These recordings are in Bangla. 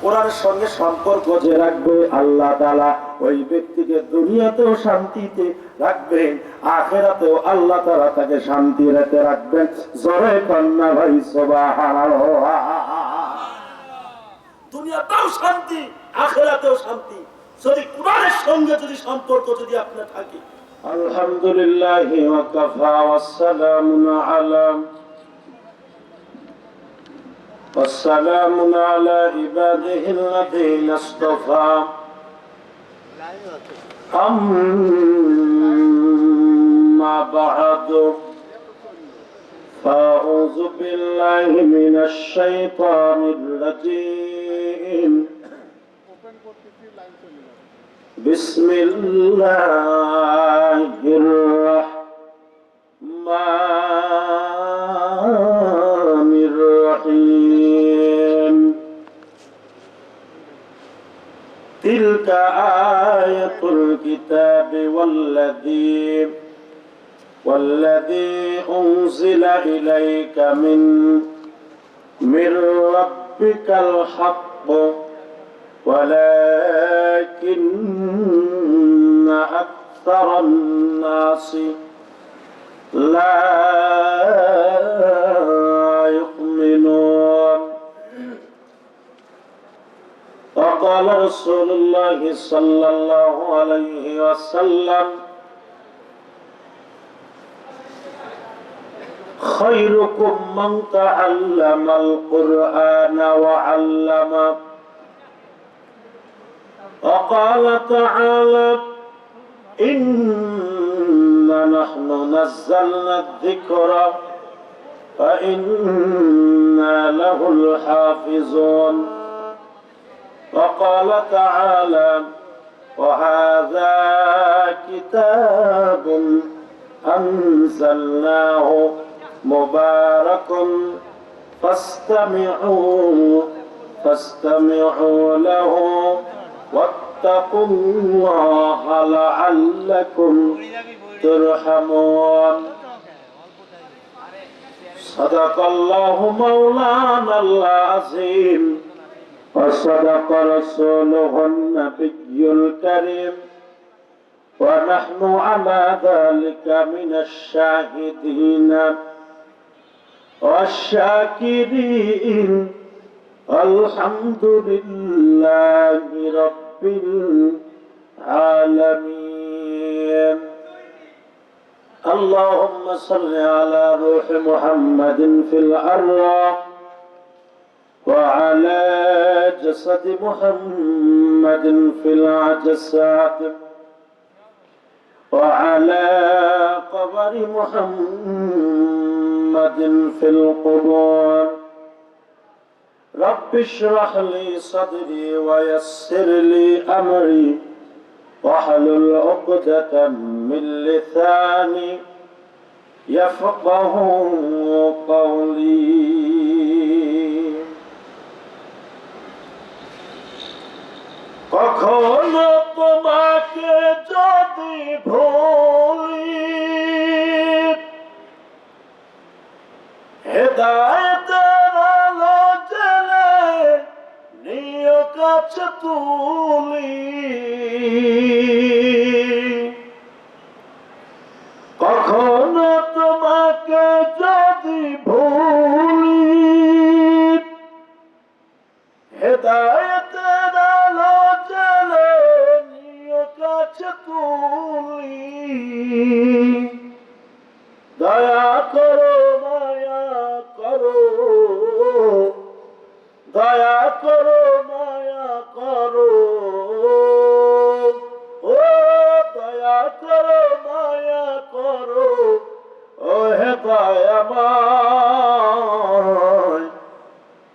কোরআনের সঙ্গে সম্পর্ক যে রাখবে আল্লাহ তাআলা ওই ব্যক্তিকে দুনিয়াতেও শান্তিতে রাখবেন, আখিরাতেও আল্লাহ তাআলা তাকে শান্তিতে রাখবেন। জোরে কন্যা ভাই সুবহানাল্লাহ। দুনিয়াতেও শান্তি, আখিরাতেও শান্তি, যদি কোরআনের সঙ্গে যদি সম্পর্ক যদি আপনার থাকে। আলহামদুলিল্লাহ ওয়া কাফা ওয়াস সালামুন আলা والسلام على عباده الذين اصطفى أما بعد فأعوذ بالله من الشيطان الرجيم بسم الله الرحمن الرحيم تلك آية الكتاب والذي أنزل إليك من ربك الحق ولكن أكثر الناس لا يؤمنون. وقال رسول الله صلى الله عليه وسلم خيركم من تعلم القرآن وعلمه. وقال تعالى إنا نحن نزلنا الذكر وإنا له الحافظون. وقال تعالى وهذا كتاب أنزلناه مبارك فاستمعوا له واتقوا الله لعلكم ترحمون. صدق الله مولانا العظيم وصدق رسوله النبي الكريم ونحن على ذلك من الشاهدين والشاكرين. الحمد لله رب العالمين. اللهم صل على روح محمد في الأرواح وعلى جسد محمد في الأجساد وعلى قبر محمد في القبور. رب اشرح لي صدري ويسر لي أمري واحلل عقدة من لساني يفقه قولي. কখনো তোমাকে যদি ভুলি হেদায়েতের আলো জ্বেলে নিও কাছে তুলি। কখনো তোমাকে যদি ভুলি হেদায়েতের আলো জ্বেলে নিও কাছে তুলি। দয়া করো মায়া করো, দয়া করো মায়া করো, ও দয়া করো মায়া করো, ও হে দয়াময়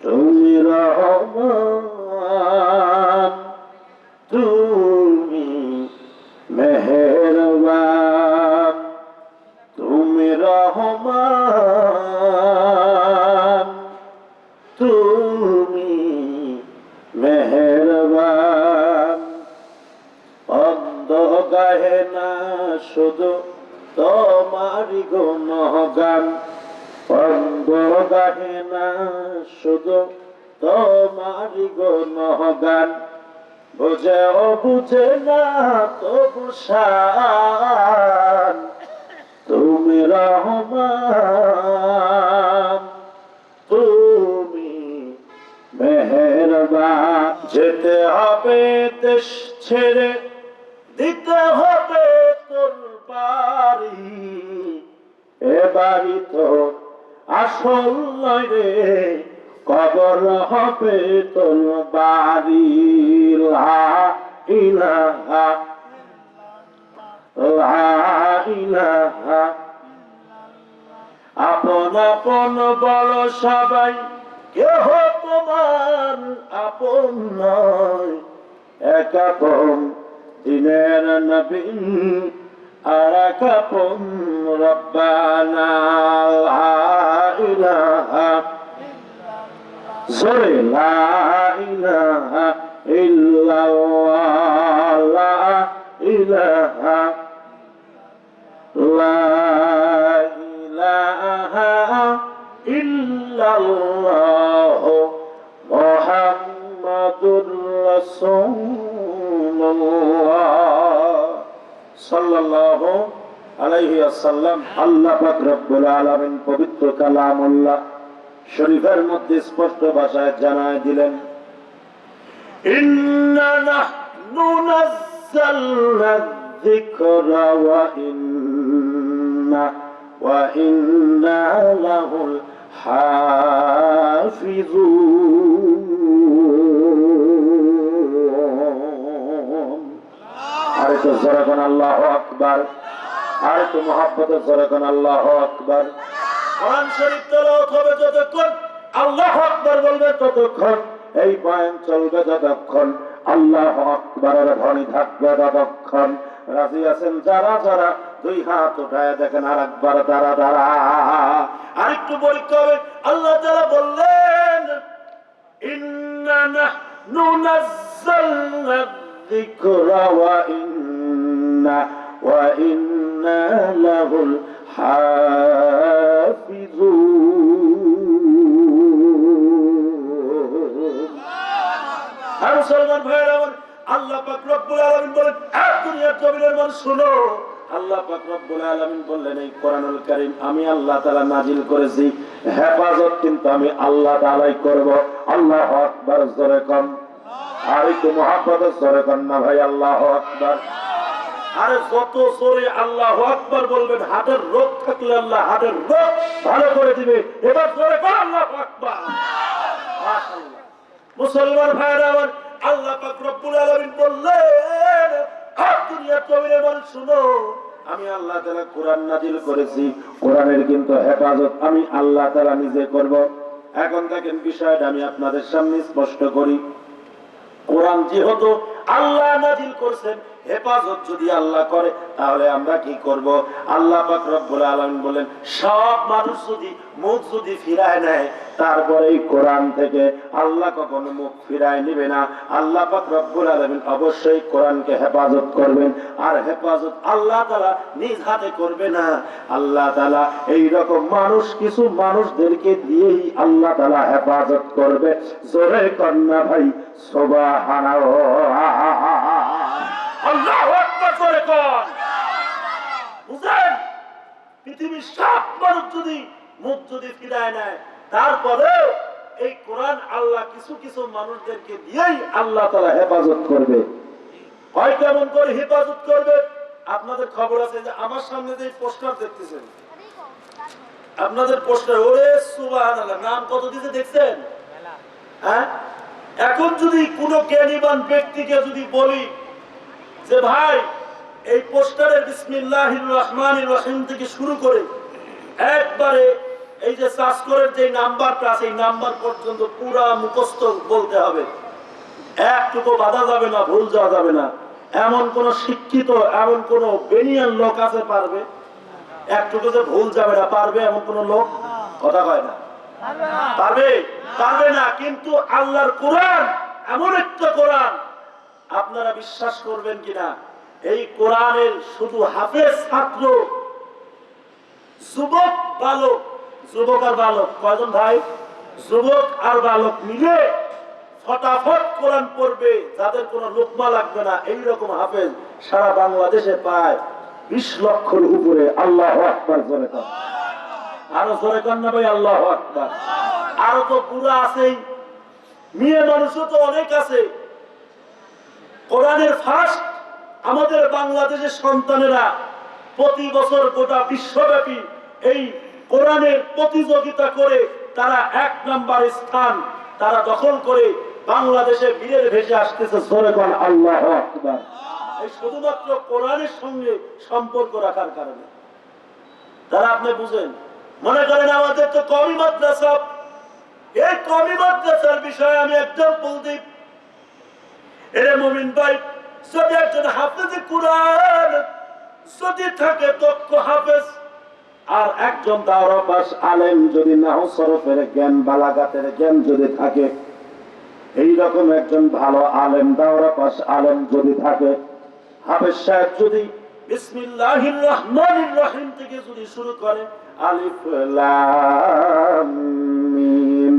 তুমি রহমান, তুমি মেহেরবান, তুমি রহমান, তুমি মেহেরবান। অন্ধ গাহে না শুধু তোমারি গুণগান, অন্ধ গাহে না শুধু তোমারি গুণগান, বুঝেও বুঝে না তবু শান, তুমি রহমান, তুমি মেহেরবান। যেতে হবে দেশ ছেড়ে, দিতে হবে তোর বাড়ি, এ বাড়ি তোর আসল নয় রে, কবর হবে তোর বাড়ি। লা ইলাহা লা ইলাহা। আপন আপন বলো সবাই, কেহ তোমার আপন নয়, এক আপন দিনের নবী, আর এক আপন রব্বানা। লা ইলাহা, জোরে লা ইলাহা ইল্লাল্লাহ, লা ইলাহা, লা ইলাহা ইল্লাল্লাহ, মুহাম্মাদুর রাসূলুল্লাহ সাল্লাল্লাহু আলাইহি ওয়াসাল্লাম। আল্লাহ পাক রব্বুল আলামিন পবিত্র কালামুল্লাহ শরীফের মধ্যে স্পষ্ট ভাষায় জানায় দিলেন, ইন্না নাহনু নাযালনা যিকরা ওয়া ইন্না লাহুল হাফিজুন। আরে তো জোরে আল্লাহু আকবার, আরে তো মুহাব্বতে জোরে আল্লাহু আকবার। কোরআন শরীফ তেলাওয়াত হবে যতক্ষণ, আল্লাহু আকবার বলবে ততক্ষণ, এই বয়ান চলবে যতক্ষণ, আল্লাহু আকবারের ধ্বনি থাকবে ততক্ষণ। রাজি আছেন যারা যারা দুই হাত উঠায় দেখেন আর একবার দাঁড়া দাঁড়া। আরেকটু পরীক্ষা হবে। আল্লাহ তাআলা বললেন, ইন্না নাহনু নাযালনা যিকরা ওয়া ইন্না লাহুল হাফিজুন। আর মুসলমান ভাইরা আমার, আল্লাহ পাক রব্বুল আলামিন বলেন, দুনিয়ার জমিনের মানুষ শুনো, আল্লাহ পাক রব্বুল আলামিন বললেন, এই কোরআনুল কারীম আমি আল্লাহ তাআলা নাজিল করেছি, হেফাজত কিন্তু আমি আল্লাহ তাআলাই করব। আল্লাহু আকবার জোরে কোন, আর একটু মুহাব্বতে জোরে কোন না ভাই, আল্লাহু আকবার। আরে যত জোরে আল্লাহু আকবার বলবেন, হাতের রোগ থাকলে আল্লাহ হাতের রোগ ভালো করে দিবে। এবার জোরে কোন আল্লাহু আকবার। মাশাআল্লাহ। মুসলমান ভাইরা আমার, আল্লাহ পাক রব্বুল আলামিন বললেন, দুনিয়ার জমিনের মানুষ শুনো, আমি আল্লাহ তাআলা কোরআন নাজিল করেছি, কোরআনের কিন্তু হেফাজত আমি আল্লাহ তাআলা নিজে করব। এখন দেখেন বিষয়টা আমি আপনাদের সামনে স্পষ্ট করি। কোরআন যেহেতু আল্লাহ নাজিল করেছেন, হেফাজত যদি আল্লাহ করে, তাহলে আমরা কি করব? আল্লাহ পাক রব্বুল আলামিন বলেন, সব মানুষ যদি মুখ যদি ফিরায় নেয়, তারপরে এই কোরআন থেকে আল্লাহ কখনো মুখ ফিরায় নেবে না। আল্লাহ পাক রব্বুল আলামিন অবশ্যই কোরআনকে হেফাজত করবেন, আর হেফাজত আল্লাহ তাআলা নিজ হাতে করবে না। আল্লাহ তাআলা এই রকম মানুষ, কিছু মানুষদেরকে দিয়েই আল্লাহ তাআলা হেফাজত করবে। জোরে কন্যা ভাই সুবহানাল্লাহ, আল্লাহু আকবার জোরে কোন। বুঝেন, পৃথিবীর সব মানুষ যদি মুখ যদি ফিরায় নেয়, তারপরেও এই কোরআন আল্লাহ কিছু কিছু মানুষদেরকে দিয়েই আল্লাহ তাআলা হেফাজত করবে। হয় কেমন করে হেফাজত করবে? আপনাদের খবর আছে যে আমার সামনে যে পোস্টার দেখতেছেন, আপনাদের পোস্টার, ওরে সুবহানাল্লাহ, নাম কত দিতে দেখছেন? হ্যাঁ, এখন যদি কোনো জ্ঞানীবান ব্যক্তিকে যদি বলি যে ভাই এই পোস্টারের বিসমিল্লাহির রহমানির রহিম থেকে শুরু করে একবারে এই যে সাসকরের যে নাম্বারটা আছে, এই নাম্বার পর্যন্ত পুরা মুখস্থ বলতে হবে, একটুকু বাধা যাবে না, ভুল যাওয়া যাবে না। এমন কোন শিক্ষিত, এমন কোন বেনিয়ান লোক আছে পারবে? একটুকু যে ভুল যাবে না পারবে এমন কোন লোক? কথা কয় না, পারবে? পারবে না। কিন্তু আল্লাহর কোরআন এমন একটা কোরআন, আপনারা বিশ্বাস করবেন কিনা, এই কোরআনের শুধু হাফেজ ছাত্র, যুবক বালক, যুবক আর বালক কয়জন ভাই? যুবক আর বালক মিলে ফটাফট কোরআন পড়বে, যাদের কোনো লোকমা লাগবে না, এইরকম হাফেজ সারা বাংলাদেশে পায় 20 লক্ষের উপরে। আল্লাহু আকবার জোরে কর, আরো জোরে কর না ভাই, আল্লাহু আকবার। আরো তো বুড়া আছেই, মেয়ে মানুষও তো অনেক আছে। কোরআনের ফার্স্ট আমাদের বাংলাদেশের সন্তানেরা প্রতি বছর গোটা বিশ্বব্যাপী এই কোরআনের প্রতিযোগিতা করে তারা 1 নাম্বার স্থান তারা দখল করে বাংলাদেশে বীরের ভেসে আসতেছে। জোরে কর আল্লাহু আকবার। এই শুধুমাত্র কোরআনের সঙ্গে সম্পর্ক রাখার কারণে। তারা আপনি বুঝেন, মনে করেন আমাদের তো কওমি মাদ্রাসা, এই কওমি মাদ্রাসার বিষয়ে আমি এক্সাম্পল দিই। এরে মুমিন ভাই, যদি একজন হাফেজে কোরআন যদি থাকে, দক্ষ হাফেজ, আর একজন দাওরা পাস আলেম যদি নাহু সরফের জ্ঞান, বালাগাতের জ্ঞান যদি থাকে, এইরকম একজন ভালো আলেম দাওরা পাস আলেম যদি থাকে, হাফেজ সাহেব যদি বিসমিল্লাহির রহমানির রহিম থেকে যদি শুরু করে, আলিফ লাম মিম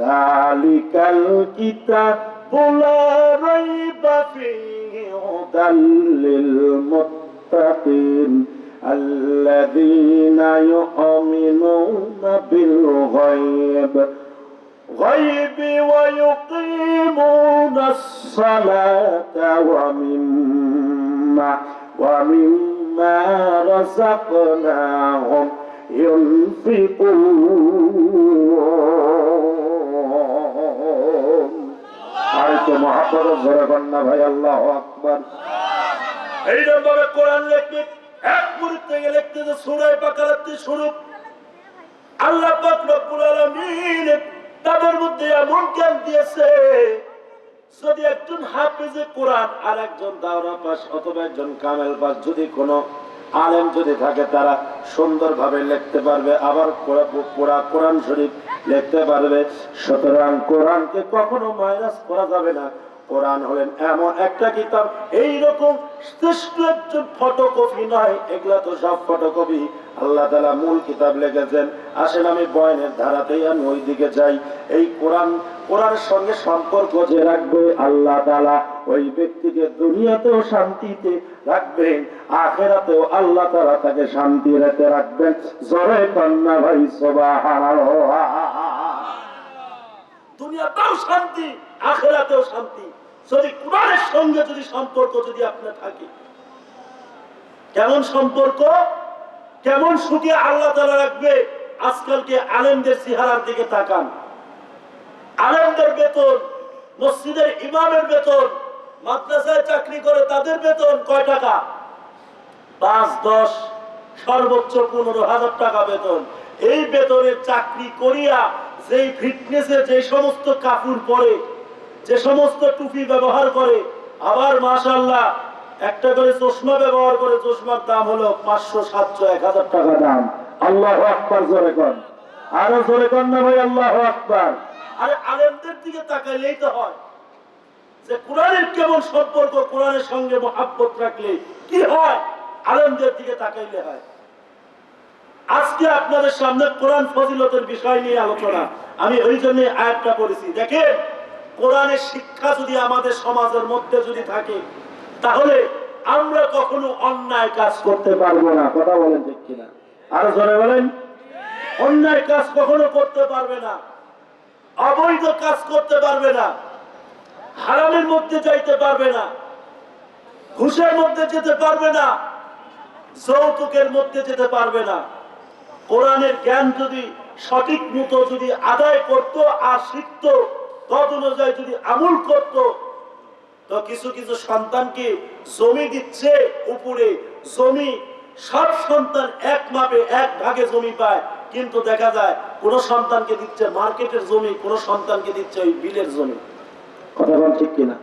যালিকাল কিতাবু লা রাইবা ফীহি হুদাল লিল মুত্তাকিন الذين يؤمنون بالغيب ويقيمون الصلاة ومما رزقناهم ينفقون আরেকটু মহাব্বত জোরে বন্না ভাই, আল্লাহু আকবার। এইরকম ভাবে কোরআন লিখবে, এক মুহূর্ত থেকে লিখতেছে সূরা বাকারা থেকে শুরু। আল্লাহ পাক রব্বুল আলামিন তাদের মধ্যে এমন জ্ঞান দিয়েছে, যদি একজন হাফেজে কোরআন আর একজন দাওরা পাস অথবা একজন কামেল পাস যদি কোনো আলেম যদি থাকে, তারা সুন্দরভাবে লিখতে পারবে, আবার পুরা কোরআন শরীফ লিখতে পারবে। সুতরাং কোরআনকে কখনো মাইনাস করা যাবে না। কোরআন হলেন এমন একটা কিতাব, এইরকম শ্রেষ্ঠ একজন ফটোকপি নয়, এগুলা তো সব ফটোকপি। আল্লাহ তাআলা মূল কিতাব লিখেছেন। আসেন আমি বয়ানের ধারাতেই আমি ওই দিকে যাই। এই কোরআনের সঙ্গে সম্পর্ক যে রাখবে, আল্লাহ তাআলা ওই ব্যক্তিকে দুনিয়াতেও শান্তিতে রাখবেন, আখিরাতেও আল্লাহ তাআলা তাকে শান্তিতে রাখবেন। জোরে কন্যা ভাই সুবহানাল্লাহ। দুনিয়াতেও শান্তি, আখিরাতেও শান্তি, যদি কোরআনের সঙ্গে যদি সম্পর্ক যদি আপনার থাকে। কেমন সম্পর্ক, কেমন সুখে আল্লাহ তাআলা রাখবে। আজকালকে আলেমদের চেহারার দিকে তাকান, আলেমদের বেতন, মসজিদের ইমামের বেতন, মাদ্রাসায় চাকরি করে তাদের বেতন কয় টাকা? 5-10 সর্বোচ্চ 15,000 টাকা বেতন। এই বেতনের চাকরি করিয়া যেই ফিটনেসে যে সমস্ত কাপড় পরে, যে সমস্ত টুপি ব্যবহার করে, আবার মাশাআল্লাহ একটা করে চশমা ব্যবহার করে, চশমার দাম হলো 500, 700, 1000 টাকা দাম। আল্লাহু আকবার জোরে কর, আরো জোরে কর না ভাই, আল্লাহু আকবার। আরে আলেমদের দিকে তাকাইলেই তো হয় যে কোরআনের কেমন সম্পর্ক, কোরআনের সঙ্গে মহব্বত রাখলে কি হয়, আলেমদের দিকে তাকাইলে হয়। আজকে আপনাদের সামনে কোরআন ফজিলতের বিষয় নিয়ে আলোচনা। আমি ওই জন্য আয়াতটা পড়েছি। দেখেন, কোরআনের শিক্ষা যদি আমাদের সমাজের মধ্যে যদি থাকে, তাহলে আমরা কখনো অন্যায় কাজ করতে পারবো না। কথা বলেন ঠিক কিনা? আরো জোরে বলেন। অন্যায় কাজ কখনো করতে পারবে না, অবৈধ কাজ করতে পারবে না, হারামের মধ্যে যাইতে পারবে না, ঘুষের মধ্যে যেতে পারবে না, যৌতুকের মধ্যে যেতে পারবে না। কোরআনের জ্ঞান যদি সঠিক মতো যদি আদায় করত আর শিখত, তদ অনুযায়ী যদি আমল করত, তো কিছু কিছু সন্তানকে জমি দিচ্ছে উপরে, জমি সব সন্তান এক মাপে এক ভাগে জমি পায়, কিন্তু দেখা যায় কোন সন্তানকে দিচ্ছে মার্কেটের জমি, কোন সন্তানকে দিচ্ছে ওই বিলের জমি। কথা বল ঠিক কিনা?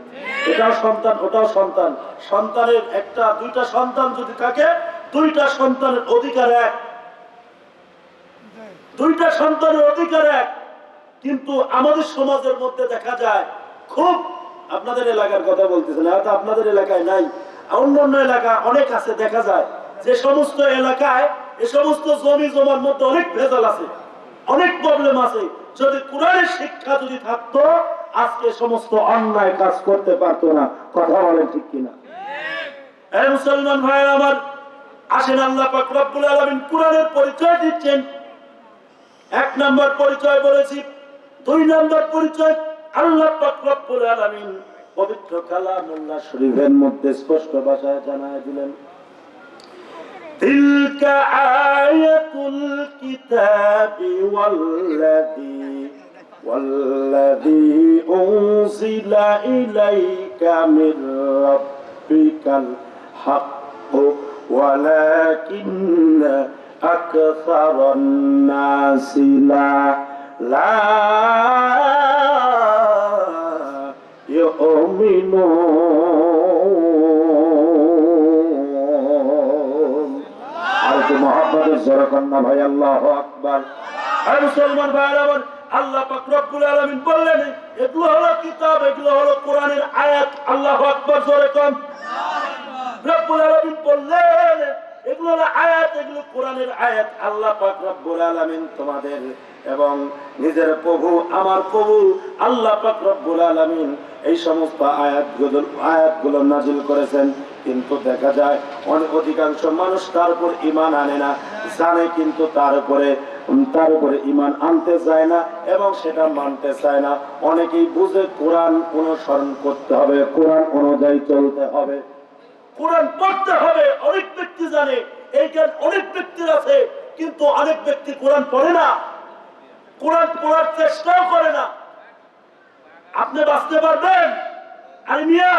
এটাও সন্তান, ওটাও সন্তান। সন্তানের একটা দুইটা সন্তান যদি থাকে, দুইটা সন্তানের অধিকার এক, দুইটা সন্তানের অধিকার এক। কিন্তু আমাদের সমাজের মধ্যে দেখা যায় খুব, আপনাদের এলাকার কথা বলতেছেন, হয়তো আপনাদের এলাকায় নাই, অন্যান্য এলাকা অনেক আছে, দেখা যায় যে সমস্ত এলাকায় এ সমস্ত জমি জমার মধ্যে অনেক ভেজাল আছে, অনেক প্রবলেম আছে। যদি কোরআনের শিক্ষা যদি থাকতো আজকে সমস্ত অন্যায় কাজ করতে পারতো না। কথা বলেন ঠিক কিনা? এই মুসলমান ভাই আমার, আসেন আল্লাহ পাক রব্বুল আলামিন কোরআনের পরিচয় দিচ্ছেন। এক নম্বর পরিচয় বলেছি, দুই নম্বর পরিচয় আল্লাহ পাক রব্বুল আলামিন পবিত্র কালামুল্লাহ শরীফের মধ্যে স্পষ্ট ভাষায় জানায় দিলেন, তিলকা আয়াতুল কিতাবি ওয়াল্লাযী উনজিলা ইলাইকা মির রাব্বিকাল হাক্ক ওয়ালাকিন্না আকসারান নাসি লা ইউমিনুন। আর কি মুহাম্মাদের জোরকন্না ভাই, আল্লাহু আকবার। আর মুসলমান ভাই আমার, আল্লাহ পাক রব্বুল আলামিন বললেন এগুলো হলো কিতাব, এগুলো হলো কোরআনের আয়াত। আল্লাহু আকবার, জোরে কোন রব্বুল আলামিন বললেন এগুলো হলো আয়াত, এগুলো কোরআনের আয়াত। আল্লাহ পাক রব্বুল আলামিন তোমাদের এবং নিজের প্রভু আমার প্রভু আল্লাহ পাক রব্বুল আলামিন এই সমস্ত আয়াতগুলো নাজিল করেছেন। কিন্তু দেখা যায় অনেক অধিকাংশ মানুষ তার উপর ঈমান আনে না, জানে কিন্তু তার উপরে ঈমান আনতে চায় না এবং সেটা মানতে চায় না। অনেকেই বুঝে কোরআন অনুসরণ করতে হবে, কোরআন অনুযায়ী চলতে হবে, কোরআন পড়তে হবে। অনেক ব্যক্তি জানে, এই জ্ঞান অনেক ব্যক্তির আছে, কিন্তু অনেক ব্যক্তি কোরআন পড়ে না, কোরআন পড়ার চেষ্টাও করে না। আপনি বাঁচতে পারবেন? আরে মিয়া,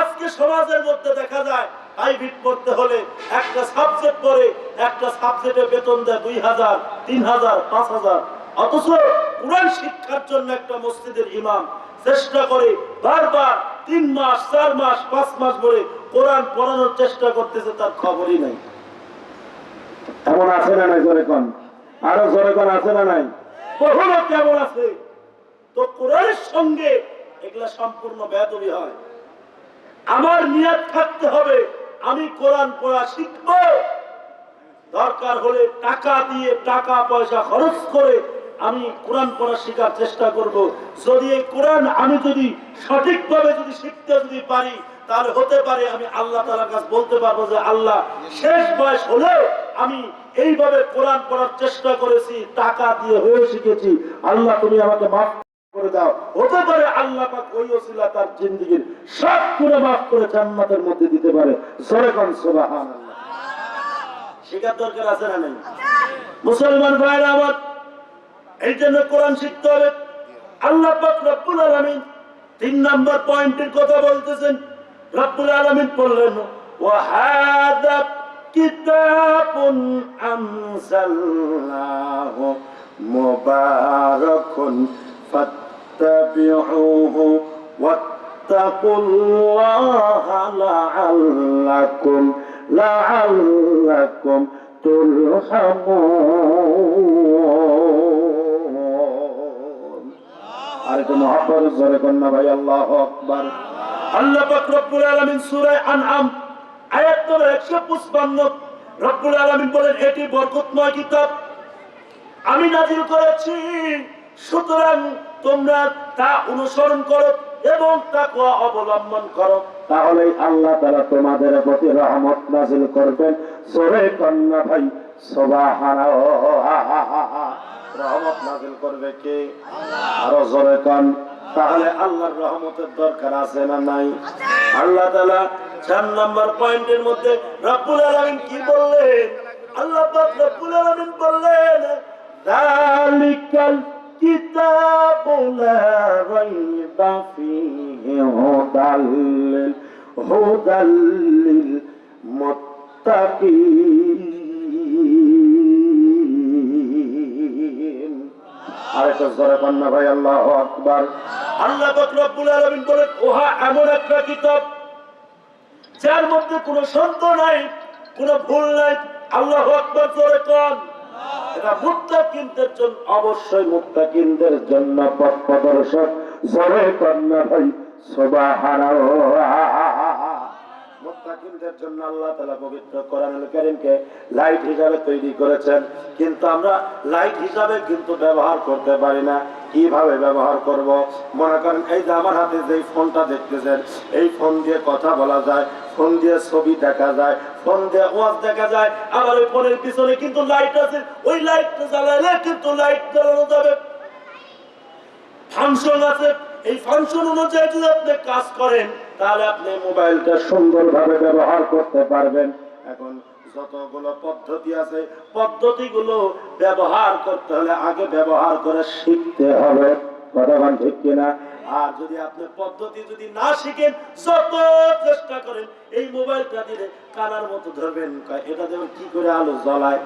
আজকে সমাজের মধ্যে দেখা যায় প্রাইভেট পড়তে হলে একটা সাবজেক্ট পড়ে, একটা সাবজেক্টে বেতন দেয় 2000, 3000, 5000। অথচ কোরআন শিক্ষার জন্য একটা মসজিদের ইমাম চেষ্টা করে বারবার 3 মাস 4 মাস 5 মাস ধরে কোরআন পড়ানোর চেষ্টা করতেছে, তার খবরই নাই। এমন আছে না নাই? জোরে কোন, আরো জোরে কোন, আছে না নাই? বহু লোক কেমন আছে। তো কোরআনের সঙ্গে এগুলা সম্পূর্ণ বেয়াদবি হয়। আমার নিয়ত থাকতে হবে আমি কোরআন পড়া শিখবো, দরকার হলে টাকা দিয়ে টাকা পয়সা খরচ করে আমি কোরআন পড়া শেখার চেষ্টা করব। যদি এই কোরআন আমি যদি সঠিকভাবে যদি শিখতে যদি পারি, তাহলে হতে পারে আমি আল্লাহ তাআলার কাছে বলতে পারবো যে আল্লাহ, শেষ বয়স হলেও আমি এইভাবে কোরআন পড়ার চেষ্টা করেছি, টাকা দিয়ে হয়ে শিখেছি, আল্লাহ তুমি আমাকে মাফ করে দাও। হতে পারে আল্লাহ পাক ওই ওসিলা তার জিন্দেগীর সব গুনাহ মাফ করে জান্নাতের মধ্যে দিতে পারে। জোরে কোন সুবহানাল্লাহ। শিখার দরকার আছে না নাই? মুসলমান ভাইরা আমার, এই জন্য কোরআন শিখতে হবে। আল্লাহ পাক রব্বুল আলামিন 3 নম্বর পয়েন্টের কথা বলতেছেন। রব্বুল আলামিন বললেন, ওয়া হাদা কিতাবুন আনজালনাহু মুবারাকুন ফাত্তাবিউহু ওয়াত্তাকুল্লাহা লাআল্লাকুম তুরহামুন। আর কোন মুহাব্বত জোরে কন্না ভাই, আল্লাহু আকবার। আল্লাহ পাক রব্বুল আলামিন সূরা আনআম আয়াত নম্বর 155 রব্বুল আলামিন বলেন, এটি বরকতময় কিতাব আমি নাযিল করেছি, সুতরাং তোমরা তা অনুসরণ করো এবং তাকওয়া অবলম্বন করো, তাহলেই আল্লাহ তাআলা তোমাদের প্রতি রহমত নাযিল করবেন। জোরে কন্না ভাই সুবহানাল্লাহ। রহমত নাযিল করবে কে? আরো জোরে কোন। তাহলে আল্লাহর রহমতের দরকার আছে না নাই? আল্লাহ তাআলা 4 নম্বর পয়েন্টের মধ্যে রব্বুল আলামিন কি বললেন? আল্লাহ পাক রব্বুল আলামিন বললেন, যালিকাল কিতাবু লা রাইবা ফীহি হুদাল লিল মুত্তাকিন। আরেকটা জোরে কন্না ভাই, আল্লাহু আকবার। আল্লাহ পাক রব্বুল আলামিন বলেন, ওহা এমন একটা কিতাব যার মধ্যে কোনো সন্দেহ নাই, কোনো ভুল নাই। আল্লাহু আকবার, জোরে কোন। এটা মুত্তাকিনদের জন্য, অবশ্যই মুত্তাকিনদের জন্য পথ প্রদর্শক। জোরে কন্না ভাই সুবহানাল্লাহ। মুত্তাকিনদের জন্য আল্লাহ তাআলা পবিত্র কোরআনুল কারীমকে লাইট হিসাবে তৈরি করেছেন, কিন্তু আমরা লাইট হিসাবে কিন্তু ব্যবহার করতে পারি না। কিভাবে ব্যবহার করব? মনে করেন এই যে আমার হাতে যে ফোনটা দেখতেছেন, এই ফোন দিয়ে কথা বলা যায়, ফোন দিয়ে ছবি দেখা যায়, ফোন দিয়ে ওয়াজ দেখা যায়, আবার ওই ফোনের পিছনে কিন্তু লাইট আছে, ওই লাইটটা জ্বালালে কিন্তু লাইট জ্বালানো যাবে। ফাংশন আছে, এই ফাংশন অনুযায়ী যদি আপনি কাজ করেন তাহলে আপনি মোবাইলটা সুন্দরভাবে ব্যবহার করতে পারবেন। এখন যতগুলো পদ্ধতি আছে, পদ্ধতিগুলো ব্যবহার করতে হলে আগে ব্যবহার করে শিখতে হবে। কথা বলেন ঠিক কিনা? আর যদি আপনি পদ্ধতি যদি না শিখেন, যত চেষ্টা করেন এই মোবাইলটা দিয়ে কানার মতো ধরবেন, এটা দিয়ে কি করে আলো জ্বলায়,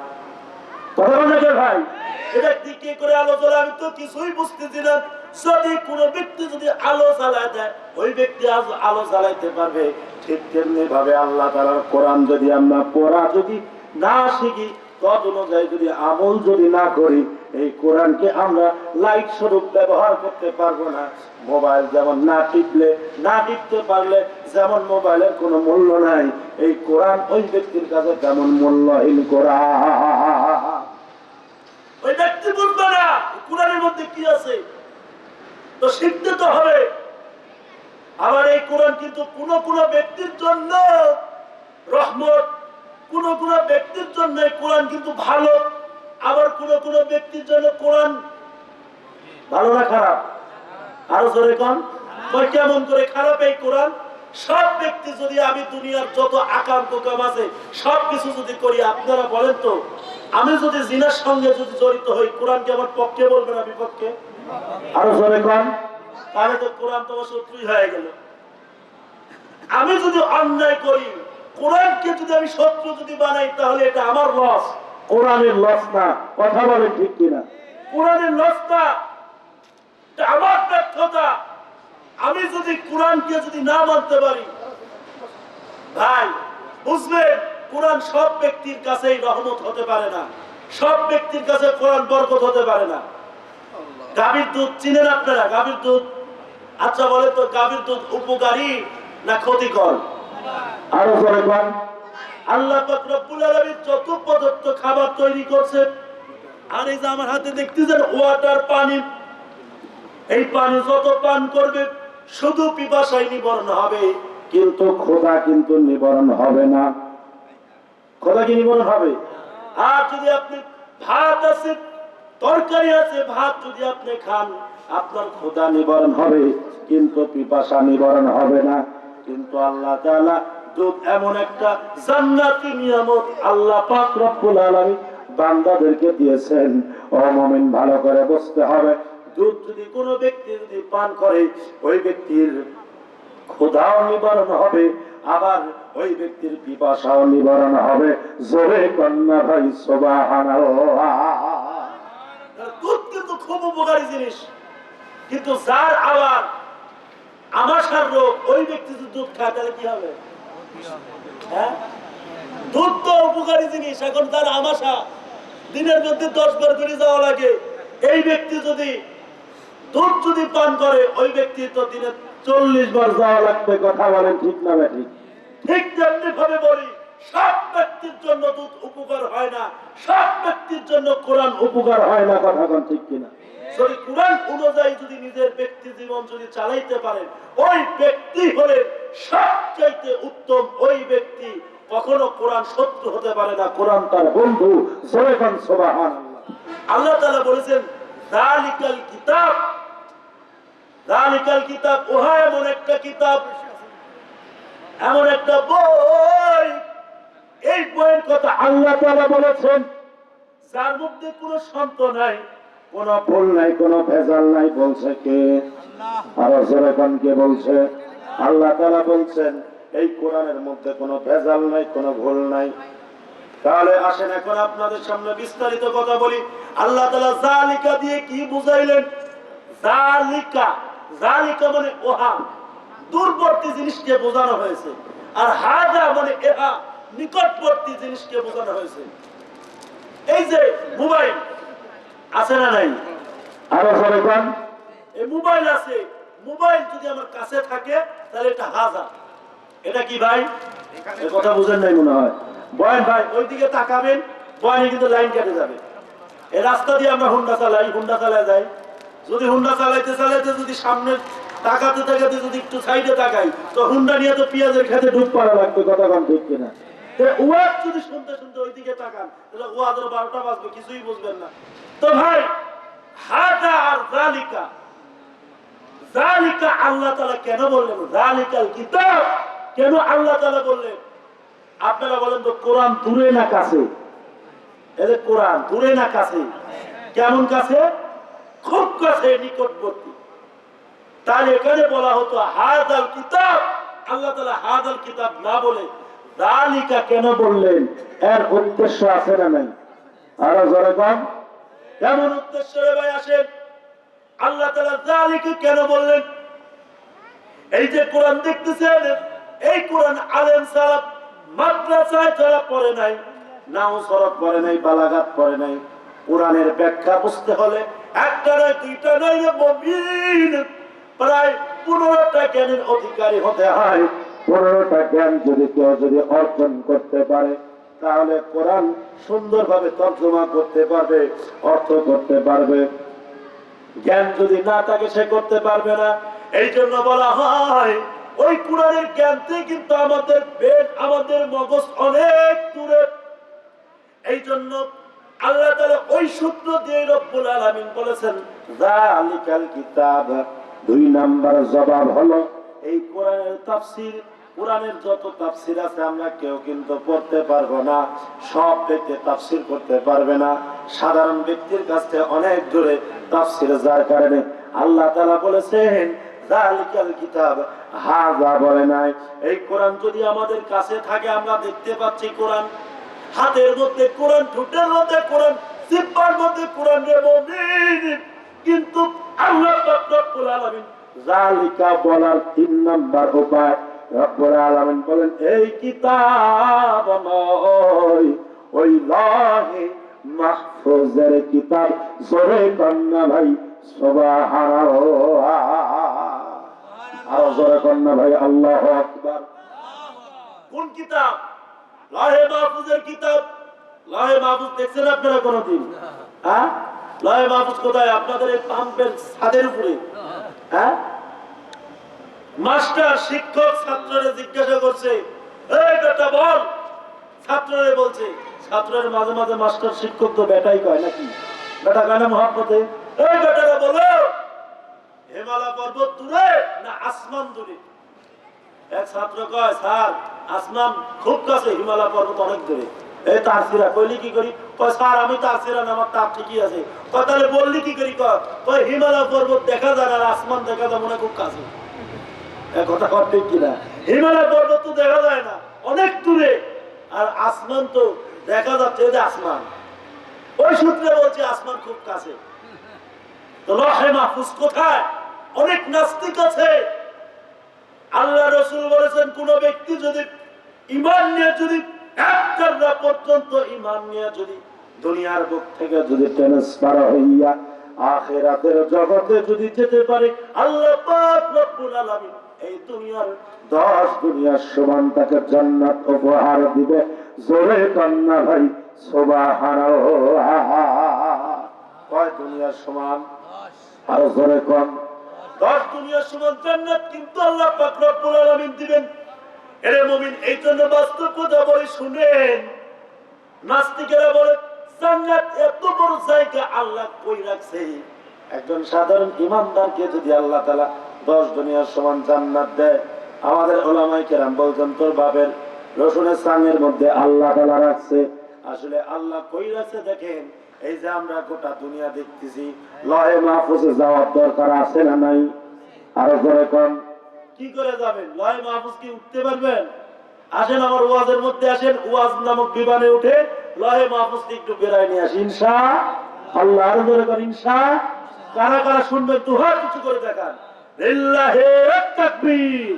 ভাই এটা কি করে আলো জ্বলায় আমি তো কিছুই বুঝতেছি না। যদি কোনো ব্যক্তি যদি আলো জ্বালায় দেয়, ওই ব্যক্তি আলো জ্বালাইতে পারবে। ঠিক তেমনি ভাবে আল্লাহ তাআলার কোরআন যদি আমরা পড়া যদি না শিখি, তদ অনুযায়ী যদি আমল যদি না করি, এই কোরআনকে আমরা লাইট স্বরূপ ব্যবহার করতে পারবো না। মোবাইল যেমন না টিপতে পারলে যেমন মোবাইলের কোনো মূল্য নাই, এই কোরআন ওই ব্যক্তির কাছে তেমন মূল্যহীন। কোরআন ওই ব্যক্তি বুঝবে না কোরআনের মধ্যে কি আছে, তো শিখতে তো হবে। আবার এই কোরআন কিন্তু কোন ব্যক্তির জন্য রহমত, কোন ব্যক্তির জন্য কোরআন কিন্তু ভালো, আবার কোন ব্যক্তির জন্য কোরআন ভালো না খারাপ। আরো জোরে কোন কেমন করে খারাপ এই কোরআন? সব ব্যক্তি যদি আমি দুনিয়ার যত আকাম কুকাম আছে সবকিছু যদি করি, আপনারা বলেন তো আমি যদি জিনার সঙ্গে যদি জড়িত হই, কোরআন কি আমার পক্ষে বলবে না বিপক্ষে? আরো জোরে কোন, তাহলে তো কোরআন তো শত্রুই হয়ে গেল। আমি যদি অন্যায় করি, কোরআনকে যদি আমি শত্রু যদি বানাই, তাহলে এটা আমার লস, কোরআনের লস না। কথা বলেন ঠিক কিনা? কোরআনের লস না, এটা আমার ব্যর্থতা। আমি যদি কোরআনকে যদি না মানতে পারি, ভাই বুঝবেন কোরআন সব ব্যক্তির কাছেই রহমত হতে পারে না, সব ব্যক্তির কাছে কোরআন বরকত হতে পারে না। গাভীর দুধ চিনেন আপনারা? গাভীর দুধ, আচ্ছা বলে তো গাভীর দুধ উপকারী না ক্ষতিকর? আরো করে কোন আল্লাহ পাক রব্বুল আলামিন যত পদার্থ খাবার তৈরি করছে, আর এই যে আমার হাতে দেখতেছেন ওয়াটার, পানি, এই পানি যত পান করবে শুধু পিপাসায় নিবারণ হবে, কিন্তু ক্ষুধা কিন্তু নিবারণ হবে না। ক্ষুধা কি নিবারণ হবে? আর যদি আপনি ভাত আছে, তরকারি আছে, ভাত যদি আপনি খান, আপনার ক্ষুধা নিবারণ হবে, কিন্তু পিপাসা নিবারণ হবে না। কিন্তু আল্লাহ তাআলা দুধ এমন একটা জান্নাতি নিয়ামত আল্লাহ পাক রব্বুল আলামিন বান্দাদেরকে দিয়েছেন। ও মুমিন, ভালো করে বুঝতে হবে, দুধ যদি কোনো ব্যক্তি যদি পান করে, ওই ব্যক্তির ক্ষুধাও নিবারণ হবে, আবার ওই ব্যক্তির পিপাসাও নিবারণ হবে। জোরে কন্যা ভাই সুবহানাল্লাহ। দুধ কিন্তু খুব উপকারী জিনিস, কিন্তু যার আবার আমাশার রোগ, ওই ব্যক্তি যদি দুধ খায় তাহলে কি হবে? হ্যাঁ, দুধ তো উপকারী জিনিস, এখন তার আমাশা দিনের মধ্যে 10 বার করে যাওয়া লাগে, এই ব্যক্তি যদি দুধ যদি পান করে, ওই ব্যক্তি তো দিনে 40 বার যাওয়া লাগবে। কথা বলেন ঠিক না ঠিক? ঠিক তেমনি ভাবে বলি, সব ব্যক্তির জন্য দুধ উপকার হয় না, সব ব্যক্তির জন্য কোরআন উপকার হয় না। কথা বলেন ঠিক কিনা? যদি কোরআন অনুযায়ী যদি নিজের ব্যক্তি জীবন যদি চালাইতে পারেন, ওই ব্যক্তি হলে সবচাইতে উত্তম। ওই ব্যক্তি কখনো কোরআন শত্রু হতে পারে না, কোরআন তার বন্ধু। সুবহানাল্লাহ। আল্লাহ তাআলা বলেছেন যালিকাল কিতাব, যালিকাল কিতাব, ওহা এমন একটা কিতাব, এমন একটা বই, এই বইয়ের কথা আল্লাহ তাআলা বলেছেন, যার মধ্যে কোনো সন্দেহ নাই, কোনো ভুল নাই, কোনো ভেজাল নাই। বলছে কে? আরো জোরে কোন কে বলছে? আল্লাহ তাআলা বলছেন এই কোরআনের মধ্যে কোনো ভেজাল নাই, কোনো ভুল নাই। তাহলে আসেন এখন আপনাদের সামনে বিস্তারিত কথা বলি। আল্লাহ তাআলা যালিকা দিয়ে কি বুঝাইলেন? যালিকা, যালিকা মানে ওহা, দূরবর্তী জিনিসকে বোঝানো হয়েছে, আর হাজা মানে এহা, নিকটবর্তী জিনিসকে বোঝানো হয়েছে। এই যে মোবাইল আছে না নাই? আরো জোরে কোন। এই মোবাইল আছে, মোবাইল যদি আমার কাছে থাকে তাহলে এটা হাজা, এটা কি ভাই? এই কথা বুঝেন নাই মনে হয়। বয়ান ভাই ওইদিকে তাকাবেন, বয়ানে কিন্তু লাইন কেটে যাবে। এই রাস্তা দিয়ে আমরা হুন্ডা চালাই, হুন্ডা চালায় যাই। যদি হুন্ডা চালাইতে চালাইতে যদি সামনে তাকাতে তাকাতে যদি একটু সাইডে তাকাই, তো হুন্ডা নিয়ে তো পেঁয়াজের খেতে ডুব পাড়া লাগবে। কথা কম ঠিক কিনা? ওয়াজ যদি শুনতে শুনতে ওইদিকে তাকান, তাহলে ওয়াজের 12টা বাজবে, কিছুই বুঝবেন না। তো ভাই হাদা আর যালিকা, যালিকা আল্লাহ তাআলা কেন বললেন? যালিকাল কিতাব কেন আল্লাহ তাআলা বললেন? আপনারা বলেন তো, কোরআন দূরে না কাছে? এই যে কোরআন দূরে না কাছে? কেমন কাছে? খুব কাছে, নিকটবর্তী। তাই এখানে বলা হতো হাদাল কিতাব। আল্লাহ তাআলা হাদাল কিতাব না বলে যালিকা কেন বললেন? এর উদ্দেশ্য আছে না নাই? আরো জোরে বল, কেমন উদ্দেশ্য রে ভাই? আসেন, আল্লাহ তাআলা যালিকা কেন বললেন? এই যে কোরআন দেখতেছেন, এই কোরআন আলেম সালাফ মাদ্রাসায় যারা পড়ে নাই, নাও সরফ পড়ে নাই, বালাগাত পড়ে নাই, কোরআনের ব্যাখ্যা বুঝতে হলে একটা নয়, দুইটা নয় রে মুমিন, প্রায় 15টা জ্ঞানের অধিকারী হতে হয়। 15টা জ্ঞান যদি কেউ অর্জন করতে পারে, তাহলে কোরআন সুন্দরভাবে তর্জমা করতে পারবে, অর্থ করতে পারবে। জ্ঞান যদি না থাকে, সে করতে পারবে না। এই জন্য বলা হয় ওই কোরআনের জ্ঞানতে কিন্তু আমাদের পেট, আমাদের মগজ অনেক দূরে। এই জন্য আল্লাহ তাআলা ওই সূত্র দিয়ে রব্বুল আলামিন বলেছেন যালিকাল কিতাব। 2 নাম্বার জবাব হলো এই কোরআনের তাফসীর। কোরআনের যত তাফসীর আছে আমরা কেউ কিন্তু পড়তে পারবো না, সব ব্যক্তি তাফসীর করতে পারবে না। সাধারণ ব্যক্তির কাছে অনেক দূরে তাফসীর, যার কারণে আল্লাহ তাআলা বলেছেন যালিকাল কিতাব। হাযা বলে নাই। এই কোরআন যদি আমাদের কাছে থাকে, আমরা দেখতে পাচ্ছি কোরআন, হাতের মধ্যে কোরআন, ঠোঁটের মধ্যে কোরআন, জিহ্বার মধ্যে কোরআন রে মুমিন, কিন্তু আল্লাহ পাক রব্বুল আলামিন যালিকা বলার 3 নাম্বার উপায় রব্বুল আলামিন বলেন এই কিতাব নয়, ওই লাহে মাহফুজের কিতাব। জোরে কন্না ভাই সুবহানাল্লাহ, আর জোরে কন্না ভাই আল্লাহু আকবার। কোন কিতাব? লাহে মাহফুজের কিতাব। লাহে মাহফুজ দেখছেন আপনারা কোনদিন? হ্যাঁ, লাহে মাহফুজ কোথায়? আপনাদের এই পাম্পের ছাদের উপরে। হ্যাঁ, মাস্টার শিক্ষক ছাত্ররে জিজ্ঞাসা করছে, এই বেটা বল। ছাত্ররে বলছে, ছাত্রের মাঝে মাঝে মাস্টার শিক্ষক তো বেটাই কয় নাকি? বেটা গানে মহব্বতে, এই বেটারা বলো হিমালয় পর্বত দূরে না আসমান দূরে? এক ছাত্র কয়, স্যার আসমান খুব কাছে, হিমালয় পর্বত অনেক দূরে। এই তারসিরা কইলি কি করি? কয় স্যার আমি তারসিরা না, আমার তার ঠিকই আছে। কয় তাহলে বললি কি করি? কয় হিমালয় পর্বত দেখা যায় আর আসমান দেখা যায় মনে খুব কাছে। কথা কর ঠিক কিনা? হিমালয় পর্বত তো দেখা যায় না, অনেক দূরে, আর আসমান তো দেখা যাচ্ছে যে আসমান। ওই সূত্রে বলছে আসমান খুব কাছে। তো লাহে মাহফুজ কোথায়? অনেক নাস্তিক আছে। আল্লাহ রাসূল বলেছেন কোন ব্যক্তি যদি ঈমান নিয়ে, যদি একটা পর্যন্ত ঈমান নিয়ে যদি দুনিয়ার বুক থেকে যদি ট্রান্সফার হইয়া আখিরাতের জগতে যদি যেতে পারে, আল্লাহ পাক রব্বুল আলামিন এই দুনিয়ার 10 দুনিয়ার সমান তাকে জান্নাত উপহার দিবে। জোরে কান্না ভাই সুবহানাল্লাহ। কয় দুনিয়ার সমান? আরো জোরে কোন? 10 দুনিয়ার সমান জান্নাত কিন্তু আল্লাহ পাক রব্বুল আলামিন দিবেন। এরে মুমিন, এই জন্য বাস্তব কথা বলি শুনেন। নাস্তিকেরা বলে জান্নাত এত বড় জায়গা আল্লাহ কই রাখছে? একজন সাধারণ ইমানদারকে যদি আল্লাহ তাআলা 10 দুনিয়ার সমান জান্নাত দেয়, আমাদের উলামায়ে কেরাম বলছেন তোর বাপের রসুনের সাঙ্গের মধ্যে আল্লাহ তাআলা রাখছে। আসলে আল্লাহ কই রাখছে দেখেন, এই যে আমরা গোটা দুনিয়া দেখতেছি, লহে মাহফুজে যাওয়ার দরকার আছে না নাই? আরো জোরে কোন? কি করে যাবেন? লহে মাহফুজ কি উঠতে পারবেন? আসেন আমার ওয়াজের মধ্যে আসেন, ওয়াজ নামক বিমানে উঠে লহে মাহফুজ একটু বেরাই নিয়ে আসি ইনশাআল্লাহ। আরো জোরে কোন ইনশাআল্লাহ। কারা কারা শুনবেন তো হাত কিছু করে দেখান। লিল্লাহি তাকবীর,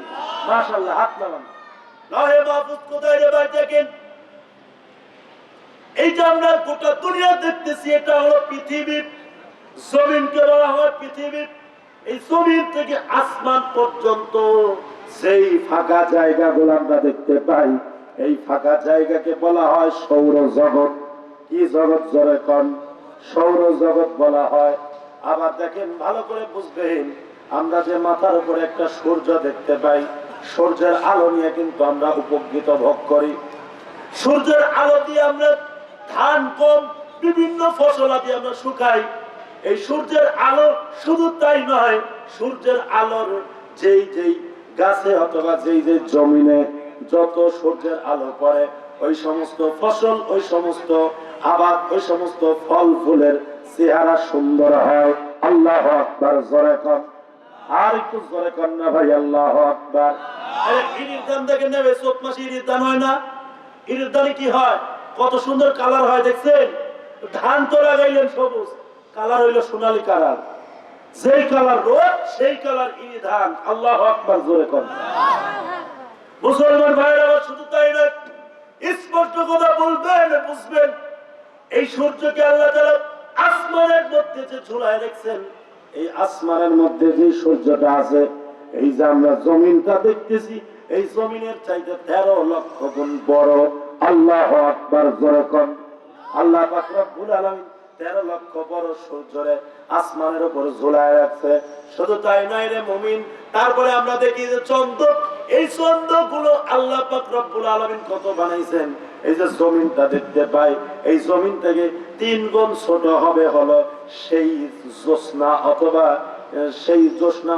মাশাআল্লাহ, হাত নামান। লহে মাহফুজ কোথায় রে ভাই? দেখেন এই যে আমরা গোটা দুনিয়া দেখতেছি, এটা হলো পৃথিবী। জমিনকে বলা হয় পৃথিবী। এই জমিন থেকে আসমান পর্যন্ত সেই ফাঁকা জায়গাগুলো আমরা দেখতে পাই, এই ফাঁকা জায়গাকে বলা হয় সৌরজগৎ। কি জগৎ জোরে কোন? সৌরজগৎ বলা হয়। আবার দেখেন, ভালো করে বুঝবেন, আমরা যে মাথার উপরে একটা সূর্য দেখতে পাই, সূর্যের আলো নিয়ে কিন্তু আমরা উপকৃত ভোগ করি। সূর্যের আলো দিয়ে আমরা ধান, গম, বিভিন্ন ফসলাদি আমরা শুকাই। এই সূর্যের আলো শুধু তাই নয়, সূর্যের আলোর যেই যেই গাছে অথবা যেই যেই জমিনে যত সূর্যের আলো পড়ে, ওই সমস্ত ফসল, ওই সমস্ত আবাদ, ওই সমস্ত ফল ফুলের চেহারা সুন্দর হয়। আল্লাহু আকবার জোরে কোন। আর একটু জোরে কোন না ভাই, আল্লাহু আকবার। আরে ইরির ধান দেখে নেবে, চোখ মাসে ইরির ধান হয় না? ইরির ধানে কি হয়? কত সুন্দর কালার হয়, দেখছেন? ধান তো লাগাইলেন সবুজ, কালার হইল সোনালী কালার। যেই কালার রোদ, সেই কালার ইরি ধান। আল্লাহু আকবার জোরে কোন। মুসলমান ভাইরা, শুধু তাই না, স্পষ্ট কথা বলবেন, বুঝবেন, এই সূর্যকে আল্লাহ তাআলা আসমানের মধ্যে যে ঝুলায় রেখেছেন, এই আসমানের মধ্যে যে সূর্যটা আছে, এই যে আমরা জমিনটা দেখতেছি, এই জমিনের চাইতে 13 লক্ষ গুণ বড়। আল্লাহু আকবার জোরে কোন। আল্লাহ পাক রব্বুল আলামিন 13 লক্ষ বড় সূর্যরে আসমানের উপর ঝুলায় রাখছে। শুধু তাই নয় রে মুমিন, তারপরে আমরা দেখি যে চন্দ্র, এই চন্দ্রগুলো আল্লাহ পাক রব্বুল আলামিন কত বানাইছেন। এই যে জমিনটা দেখতে পাই, এই জমিন থেকে 3 গুণ ছোট হবে হলো সেই জ্যোৎস্না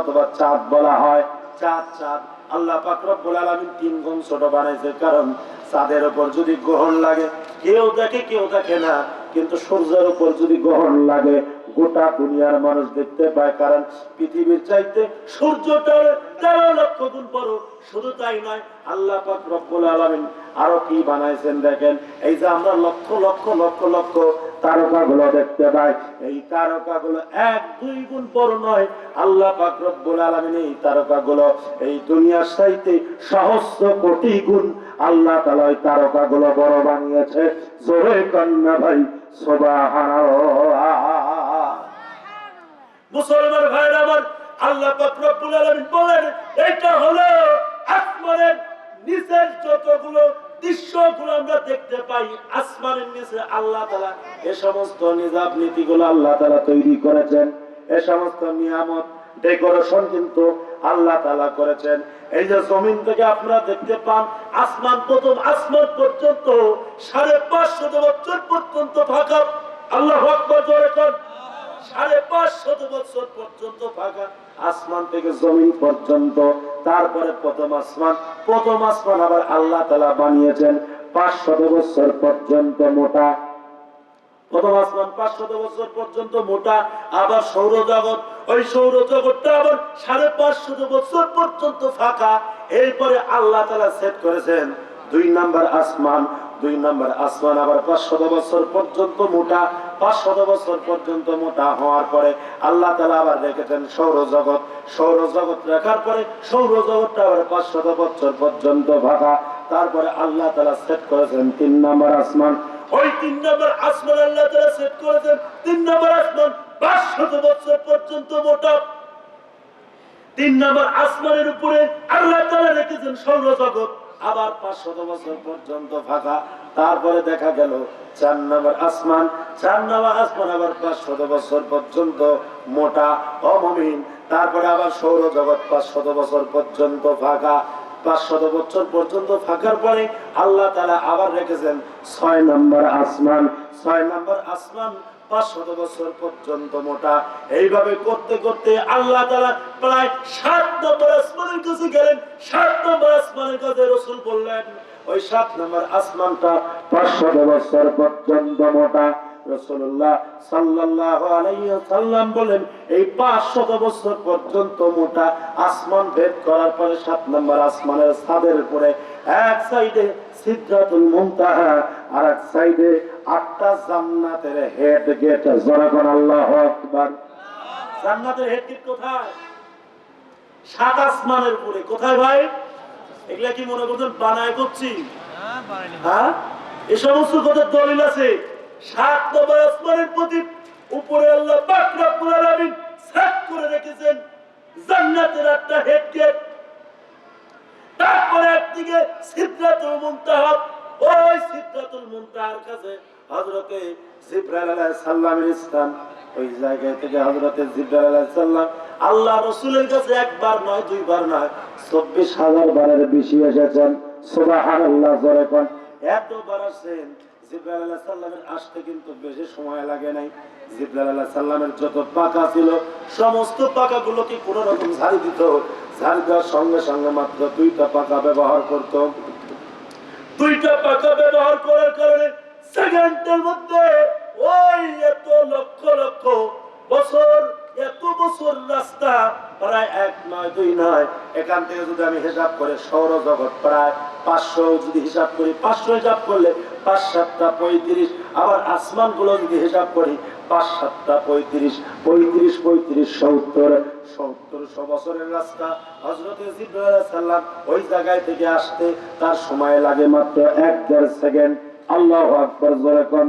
অথবা চাঁদ বলা হয়। চাঁদ আল্লাহ পাক রব্বুল আলামিন 3 গুণ ছোট বানাইছে, কারণ চাঁদের উপর যদি গ্রহণ লাগে কেউ দেখে কেউ দেখে না, কিন্তু সূর্যের উপর যদি গ্রহণ লাগে গোটা দুনিয়ার মানুষ দেখতে পায়, কারণ পৃথিবীর চাইতে সূর্যটা 13 লক্ষ গুণ বড়। শুধু তাই নয়, আল্লাহ পাক রব্বুল আলামিন আরো কি বানাইছেন দেখেন। এই যে আমরা লক্ষ লক্ষ লক্ষ লক্ষ তারকাগুলো দেখতে পাই, এই তারকাগুলো 1-2 গুণ বড় নয়। আল্লাহ পাক রব্বুল আলামিন এই তারকাগুলো এই দুনিয়ার চাইতে সহস্র কোটি গুণ আল্লাহ তাআলা এই তারকাগুলো বড় বানিয়েছে। জোরে কন্যা ভাই সুবহানাল্লাহ। মুসলমান ভাইরা আমার, আল্লাহ পাক রব্বুল আলামিন বলেন, এটা হলো আসমানের নিচের যতগুলো দৃশ্যগুলো আমরা দেখতে পাই, আসমানের নিচে আল্লাহ তাআলা এই সমস্ত নিজাম নীতিগুলো আল্লাহ তাআলা তৈরি করেছেন। এই সমস্ত নিয়ামত ডেকোরেশন কিন্তু আল্লাহ তাআলা করেছেন। এই যে জমিন থেকে আপনারা দেখতে পান, আসমান, প্রথম আসমান পর্যন্ত 550 বছর পর্যন্ত ফাঁকা। আল্লাহু আকবার জোরে কোন। 550 বছর পর্যন্ত ফাঁকা, আসমান থেকে জমিন পর্যন্ত। তারপরে প্রথম আসমান আবার আল্লাহ তাআলা বানিয়েছেন 500 বছর পর্যন্ত মোটা। প্রথম আসমান 500 বছর পর্যন্ত মোটা। আবার সৌরজগৎ, ওই সৌরজগৎটা আবার 550 বছর পর্যন্ত ফাঁকা। এরপরে আল্লাহ তাআলা সেট করেছেন 2 নম্বর আসমান। 2 নম্বর আসমান আবার 500 বছর পর্যন্ত মোটা। 500 বছর পর্যন্ত মোটা হওয়ার পরে আল্লাহ তাআলা আবার রেখেছেন সৌরজগৎ। সৌরজগৎ রাখার পরে সৌরজগৎটা আবার 500 বছর পর্যন্ত ফাঁকা। তারপরে আল্লাহ তাআলা সেট করেছেন 3 নম্বর আসমান। ওই 3 নম্বর আসমান আল্লাহ তাআলা সেট করেছেন, 3 নম্বর আসমান 500 বছর পর্যন্ত মোটা। 3 নম্বর আসমানের উপরে আল্লাহ তাআলা রেখেছেন সৌরজগৎ, আবার 500 বছর পর্যন্ত ফাঁকা। তারপরে দেখা গেল 4 নম্বর আসমান। 4 নম্বর আসমান আবার 500 বছর পর্যন্ত মোটা ও মুমিন। তারপরে আবার সৌরজগৎ 500 বছর পর্যন্ত ফাঁকা। 500 বছর পর্যন্ত ফাঁকার পরে আল্লাহ তাআলা আবার রেখেছেন 6 নম্বর আসমান। 6 নম্বর আসমান 500 বছর পর্যন্ত মোটা। এইভাবে করতে করতে আল্লাহ তাআলা প্রায় 7 নম্বর আসমানের কাছে গেলেন। 7 নম্বর আসমানের কাছে রাসূল বললেন, ওই 7 নম্বর আসমানটা 500 বছর পর্যন্ত মোটা। রাসূলুল্লাহ সাল্লাল্লাহু আলাইহি ওয়াসাল্লাম বলেন, এই 500 বছর পর্যন্ত মোটা আসমান ভেদ করার পরে 7 নম্বর আসমানের ছাদের উপরে এক সাইডে সিদরাতুল মুনতাহা, আর এক সাইডে 8টা জান্নাতের হেড গেট। জোরে আল্লাহু আকবার। জান্নাতের হেড গেট কোথায়? 7 আসমানের উপরে। কোথায় ভাই? এগুলা কি মনে করছেন বানায় করছি? হ্যাঁ, এই সমস্ত কথার দলিল আছে। 7 নম্বর আসমানের প্রতি উপরে আল্লাহ পাক রব্বুল আলামিন সেট করে রেখেছেন জান্নাতের একটা হেড গেট। দিকে সিদরাতুল মুনতাহা, ওই সিদরাতুল মুনতাহার কাছে হযরতে জিবরাইল আলাইহিস সালামের স্থান। ওই জায়গা থেকে হযরতে জিবরাইল আলাইহিস সালাম আল্লাহ রাসূলের কাছে একবার নয় দুইবার নয় ২৪,০০০ বারের বেশি এসেছেন। সুবহানাল্লাহ জোরে কোন। এতবার আসেন। জিবরাইল আলাইহিস সালামের আসতে কিন্তু বেশি সময় লাগে নাই। জিবরাইল আলাইহিস সালামের যত পাখা ছিল সমস্ত পাখাগুলোকে কোনো রকম ঝাড়ি দিত। ঝাড়ি দেওয়ার সঙ্গে সঙ্গে মাত্র 2টা পাখা ব্যবহার করত। 2টা পাখা ব্যবহার করার কারণে সেকেন্ডের মধ্যে ওই এত লক্ষ লক্ষ বছর, এত বছর রাস্তা, প্রায় 1 নয় 2 নয়, এখান থেকে যদি আমি হিসাব করে সৌরজগৎ প্রায় 500, যদি হিসাব করি 500 হিসাব করলে 5 7টা 35, আবার আসমান গুলো যদি হিসাব করি 5 7টা 35, 35 35 70 বছরের রাস্তা। হযরত জিবরাইল আলাইহিস সালাম ওই জায়গায় থেকে আসতে তার সময় লাগে মাত্র 1-1.5 সেকেন্ড। আল্লাহু আকবার জোরে কোন।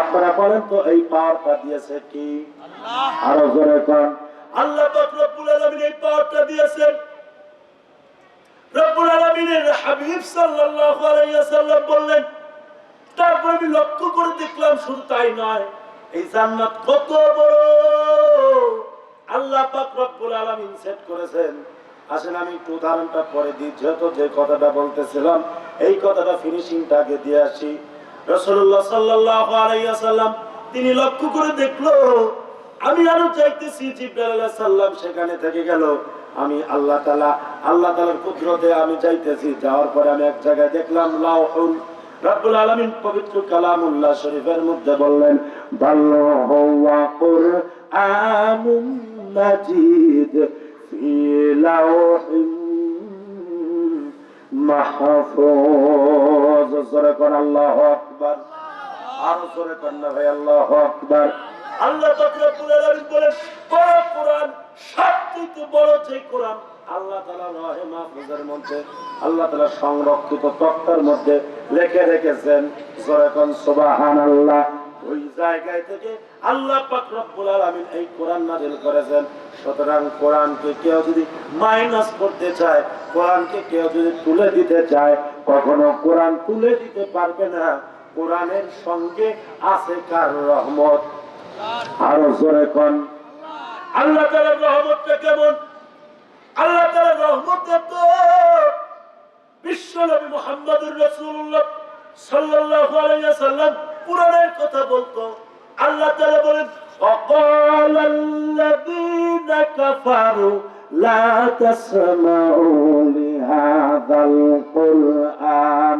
আপনারা বলেন তো এই পাওয়ারটা দিয়েছে কি? আল্লাহ। আরো জোরে কোন। আল্লাহ পাক রব্বুল আলামিন এই পাওয়ারটা দিয়েছেন। রব্বুল আলামিনের হাবিব সাল্লাল্লাহু আলাইহি ওয়াসাল্লাম বললেন, তারপর আমি লক্ষ্য করে দেখলাম শুধু তাই নয়, এই জান্নাত কত বড় আল্লাহ পাক রব্বুল আলামিন সেট করেছেন। আসেন আমি একটু উদাহরণটা পরে দিই, যেহেতু যে কথাটা বলতেছিলাম এই কথাটা ফিনিশিংটা আগে দিয়ে আসি। রাসূলুল্লাহ সাল্লাল্লাহু আলাইহি ওয়াসাল্লাম তিনি লক্ষ্য করে দেখলো, আমি আরো চাইতেছি জিবরাইল আলাইহিস সালাম সেখানে থেকে গেল। আমি আল্লাহ তাআলার কুদরতে আমি চাইতেছি, যাওয়ার পরে আমি এক জায়গায় দেখলাম লাউহুল। রব্বুল আলামিন পবিত্র কালামুল্লাহ শরীফের মধ্যে বললেন, বাল্লাহু ওয়া কুরআনুম মাজিদ ফি লাউহিম মাহফুজ। জোরে কোন আল্লাহু আকবার। আর জোরে কোন না ভাই আল্লাহু আকবার। আল্লাহ পাক রব্বুল আলামিন বলেন, বড় কোরআন, সবচেয়ে বড় যে কোরআন আল্লাহ তাআলা রহে মাহফুজের মধ্যে, আল্লাহ তাআলা সংরক্ষিত তক্তার মধ্যে লিখে রেখেছেন। জোরে কোন সুবহানাল্লাহ। ওই জায়গায় থেকে আল্লাহ পাক রব্বুল আলামিন এই কোরআন নাযিল করেছেন। সুতরাং কোরআনকে কেউ যদি মাইনাস করতে চায়, কোরআনকে কেউ যদি তুলে দিতে চায়, কখনো কোরআন তুলে দিতে পারবে না। কোরআনের সঙ্গে আছে কার রহমত? আরো জোরে কোন। আল্লাহ তাআলার রহমতটা কেমন? আল্লাহ তাআলার রহমত তো বিশ্ব নবী মুহাম্মদুর রাসূলুল্লাহ সাল্লাল্লাহু আলাইহি ওয়াসাল্লাম কোরআনের কথা বলতো। আল্লাহ তাআলা বলেন, ওয়াকালাল্লাযীনা কাফারু লা তাসমাউ লিহাযাল কুরআন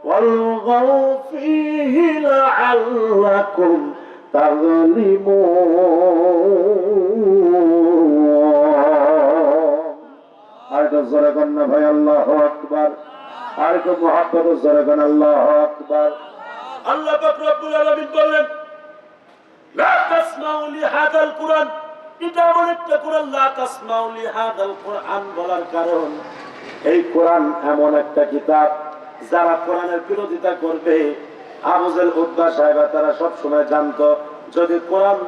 ওয়ালগাউ ফীহি লাআল্লাকুম তাগলিমুন। আরেকটু জোরে কোন না ভাই আল্লাহু আকবার। আরেকটু মুহাব্বত জোরে কোন আল্লাহু আকবার। আল্লাহ পাক রব্বুল আলামিন বলেন, লা তাসমাউ লিহাযাল কুরআন। এটা এমন একটা কোরআন, লা তাসমাউ লিহাযাল কুরআন বলার কারণ এই কোরআন এমন একটা কিতাব, যারা কোরআনের বিরোধিতা করবে, আবু জেহেল উতবা সাহেব তারা সব সময় জানতো, যদি কোরআন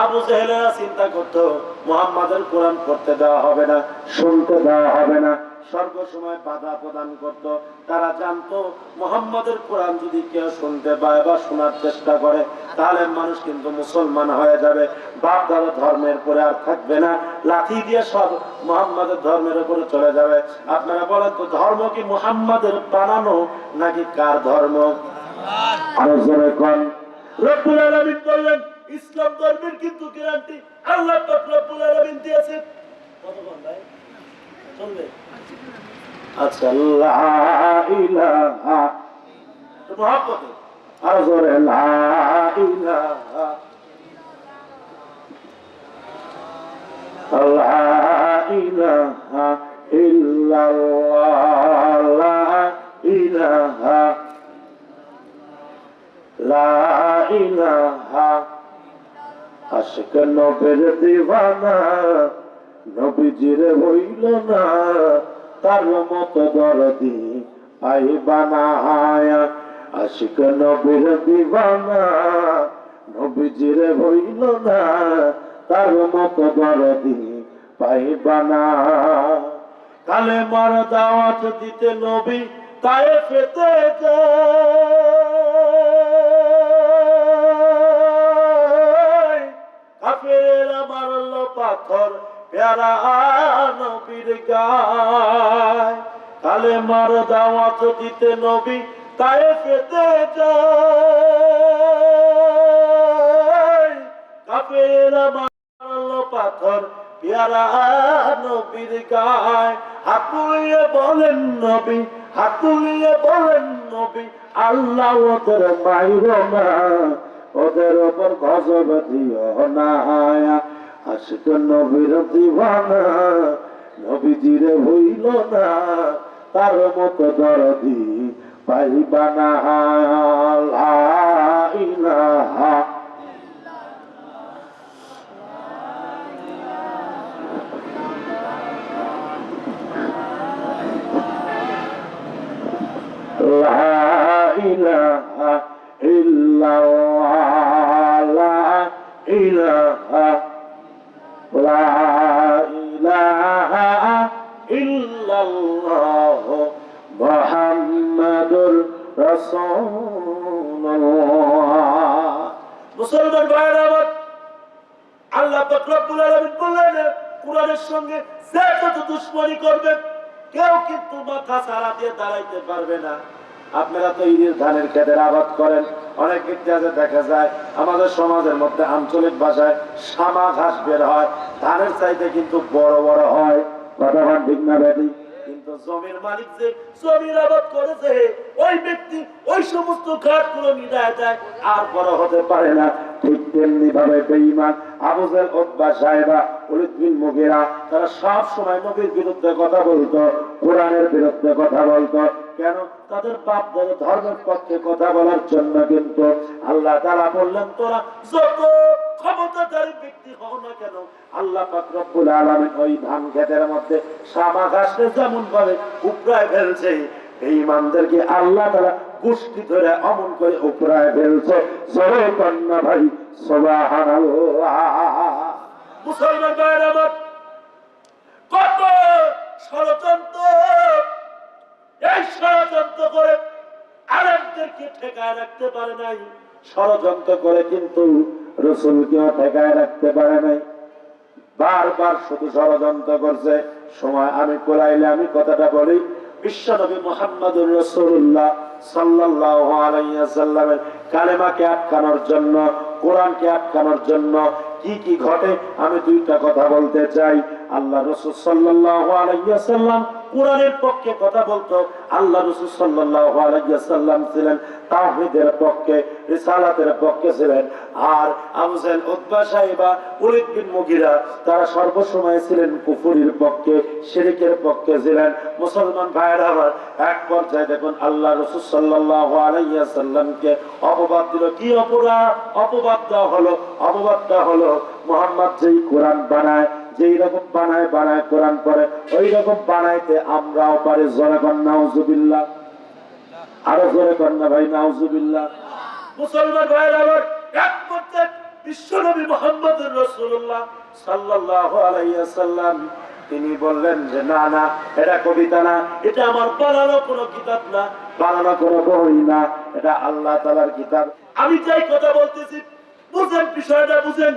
আবু জেহেলেরা চিন্তা করতো মুহাম্মাদের কোরআন পড়তে দেওয়া হবে না, শুনতে দেওয়া হবে না, সর্বসময় বাধা প্রদান করত। তারা জানতো মুহাম্মাদের কোরআন যদি কেউ শুনতে পায় বা শোনার চেষ্টা করে, তাহলে মানুষ কিন্তু মুসলমান হয়ে যাবে, বাপ দাদা ধর্মের পরে আর থাকবে না, লাঠি দিয়ে সব মুহাম্মাদের ধর্মের উপরে চলে যাবে। আপনারা বলেন তো, ধর্ম কি মুহাম্মাদের বানানো নাকি কার ধর্ম? আরো জোরে কোন। রব্বুল আলামিন বললেন, ইসলাম ধর্মের কিন্তু গ্যারান্টি আল্লাহ পাক রব্বুল আলামিন দিয়েছেন। কতক্ষণ ভাই চলবে? আচ্ছা, লা ইলাহা, তো মুহাব্বত আর জোরে লা ইলাহা, লা ইলাহা ইল্লাল্লাহ, লা ইলাহা, লা ইলাহা। আশিক নবীর দিওয়ানা, নবীজির হইল না তার মতো দরদি পাইবা না। আশিক নবীর দিওয়ানা, নবীজির হইল না তার মতো দরদি পাইবা না। কালেমার দাওয়াত দিতে নবী তায়েফেতে যায়, কাফেরেরা মারলো পাথর প্যারা নবীর গায়। কালেমার দাওয়াত দিতে নবী তায়েফেতে যায়, কাফেরেরা মারলো পাথর পেয়ারা নবীর গায়। হাতুলিয়ে বলেন নবী, হাতুলিয়ে বলেন নবী, আল্লাহ ওদের মাইরো না, ওদের ওপর গজব দিও না। আশিক নবীর দিওয়ানা নবীজিরে হইল না, তার মতো দরদি পাইবা না। লা ইলাহা লা ইলাহা ইল্লাল্লাহ, লা ইলাহা, লা ইলাহা ইল্লাল্লাহ মুহাম্মাদুর রাসূলুল্লাহ। মুসলমান ভাইরা আমার, আল্লাহ পাক রব্বুল আলামিন বললেন কুরআনের সঙ্গে যে যত দুশমনি করবে কেউ কিন্তু মাথা ছাড়া দিয়ে দাঁড়াইতে পারবে না। আপনারা তো ঈদের ধানের ক্ষেতের আবাদ করেন, অনেক ইতিহাসে দেখা যায় আমাদের সমাজের মধ্যে আঞ্চলিক ভাষায় শামা ঘাস বের হয়, ধানের চাইতে কিন্তু বড় বড় হয়। কথা ঠিক না বেটি? কিন্তু জমির মালিক যে জমির আবাদ করেছে ওই ব্যক্তি ওই সমস্ত ঘাটগুলো মিলায় যায় আর বড় হতে পারে না। ঠিক তেমনি ভাবে বেঈমান আবু জাহেল, উতবা, সাইবা, ওলীদ বিন মুগীরা তারা সব সময় নবীর বিরুদ্ধে কথা বলতো, কোরআনের বিরুদ্ধে কথা বলতো। কেন? তাদের বাপ দাদা ধর্মের পক্ষে কথা বলার জন্য। কিন্তু আল্লাহ তাআলা বললেন তোরা যত ক্ষমতাধারী ব্যক্তি হও না কেন, আল্লাহ পাক রব্বুল আলামিন ওই ধান ক্ষেতের মধ্যে শামা ঘাসকে যেমন ভাবে উপড়ায় ফেলছে, বেঈমানদেরকে আল্লাহ তাআলা গোষ্ঠী ধরে অমন করে উপড়ায় ফেলছে। জোরে কন্যা ভাই সুবহানাল্লাহ। মুসলমান ভাইরা আমার, কত ষড়যন্ত্র, এই ষড়যন্ত্র করে আলেমদেরকে ঠেকায় রাখতে পারে নাই, ষড়যন্ত্র করে কিন্তু রাসূলকেও ঠেকায় রাখতে পারে নাই। বারবার শুধু ষড়যন্ত্র করছে। সময় আমি কোলাইলে আমি কথাটা বলি, বিশ্বনবী মুহাম্মদুর রাসূলুল্লাহ সাল্লাল্লাহু আলাইহি ওয়াসাল্লামের কালেমাকে আটকানোর জন্য, কোরআনকে আটকানোর জন্য কি কি ঘটে আমি দুইটা কথা বলতে চাই। আল্লাহ রাসূল সাল্লাল্লাহু আলাইহি ওয়াসাল্লাম কোরআনের পক্ষে কথা বলতো। আল্লাহ রাসূল সাল্লাল্লাহু আলাইহি ওয়াসাল্লাম ছিলেন তাওহীদের পক্ষে, রিসালাতের পক্ষে ছিলেন। আর আবু জাহেল, উতবা, সাইবা, ওলীদ বিন মুগীরা তারা সর্বসময় ছিলেন কুফরির পক্ষে, শিরকের পক্ষে ছিলেন। মুসলমান ভাইরা আমার, এক পর্যায়ে দেখুন আল্লাহ রাসূল সাল্লাল্লাহু আলাইহি ওয়াসাল্লামকে অপবাদ দিল। কি অপবাদ দেওয়া হলো? অপবাদটা হলো মুহাম্মদ যেই কোরআন বানায়, যেই রকম বানায় কোরআন পড়ে ওই রকম বানাইতে আমরাও পারি। জোরে কর নাউজুবিল্লাহ, আরো জোরে কর না ভাই নাউজুবিল্লাহ। মুসলমান ভাইরা আমার, এক পর্যায়ে বিশ্বনবী মুহাম্মদুর রাসূলুল্লাহ সাল্লাল্লাহু আলাইহি ওয়াসাল্লাম তিনি বললেন যে না না, এটা কবিতা না, এটা আমার বানানো কোনো কিতাব না, বানানো কোনো বই না, এটা আল্লাহ তাআলার কিতাব। আমি যাই কথা বলতেছি বুঝেন, বিষয়টা বুঝেন।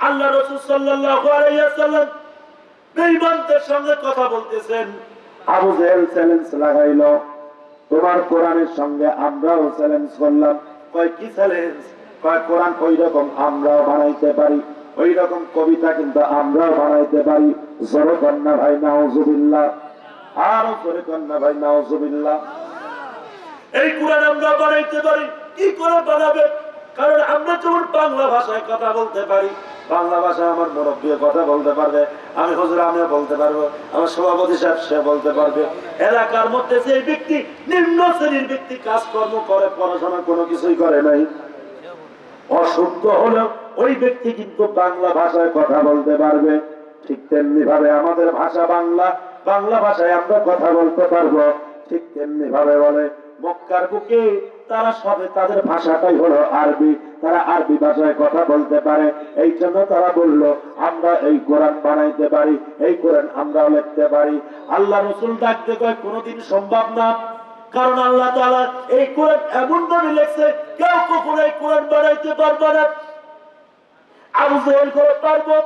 আল্লাহ রাসূল সাল্লাল্লাহু আলাইহি ওয়াসাল্লাম বেঈমানদের সঙ্গে কথা বলতেছেন। আবু জাহেল চ্যালেঞ্জ লাগাইলো, তোমার কোরআনের সঙ্গে আমরাও চ্যালেঞ্জ করলাম। কয় কি চ্যালেঞ্জ? কয় কোরআন ওই রকম আমরাও বানাইতে পারি, ওই রকম কবিতা কিন্তু আমরাও বানাইতে পারি। জোরে কন্যা ভাই নাউজুবিল্লাহ, আরো জোরে কন্যা ভাই নাউজুবিল্লাহ। এই কোরআন আমরা বানাইতে পারি। কি করে বানাবে? কারণ আমরা যখন বাংলা ভাষায় কথা বলতে পারি, বাংলা ভাষায় আমার মুরব্বী কথা বলতে পারবে, আমি হুজুর আমিও বলতে পারবো, আমার সভাপতি সাহেব সে বলতে পারবে। এলাকার মধ্যে যে ব্যক্তি নিম্ন শ্রেণীর ব্যক্তি কাজকর্ম করে, পড়াশোনা কোনো কিছুই করে নাই, অশুদ্ধ হলেও ওই ব্যক্তি কিন্তু বাংলা ভাষায় কথা বলতে পারবে। ঠিক তেমনি ভাবে আমাদের ভাষা বাংলা, বাংলা ভাষায় আমরা কথা বলতে পারবো। ঠিক তেমনি ভাবে বলে মক্কার বুকে তারা সবে তাদের ভাষাটাই হলো আরবি, তারা আরবি ভাষায় কথা বলতে পারে। এই জন্য তারা বলল আমরা এই কোরআন বানাইতে পারি, এই কোরআন আমরাও লিখতে পারি। আল্লাহ রাসূল ডাকতে কয় কোনোদিন সম্ভব না, কারণ আল্লাহ তাআলা এই কোরআন এমন ভাবে লিখছে কেউ কখনো এই কোরআন বানাইতে পারবে না। আবু জাহেল করে পারবো,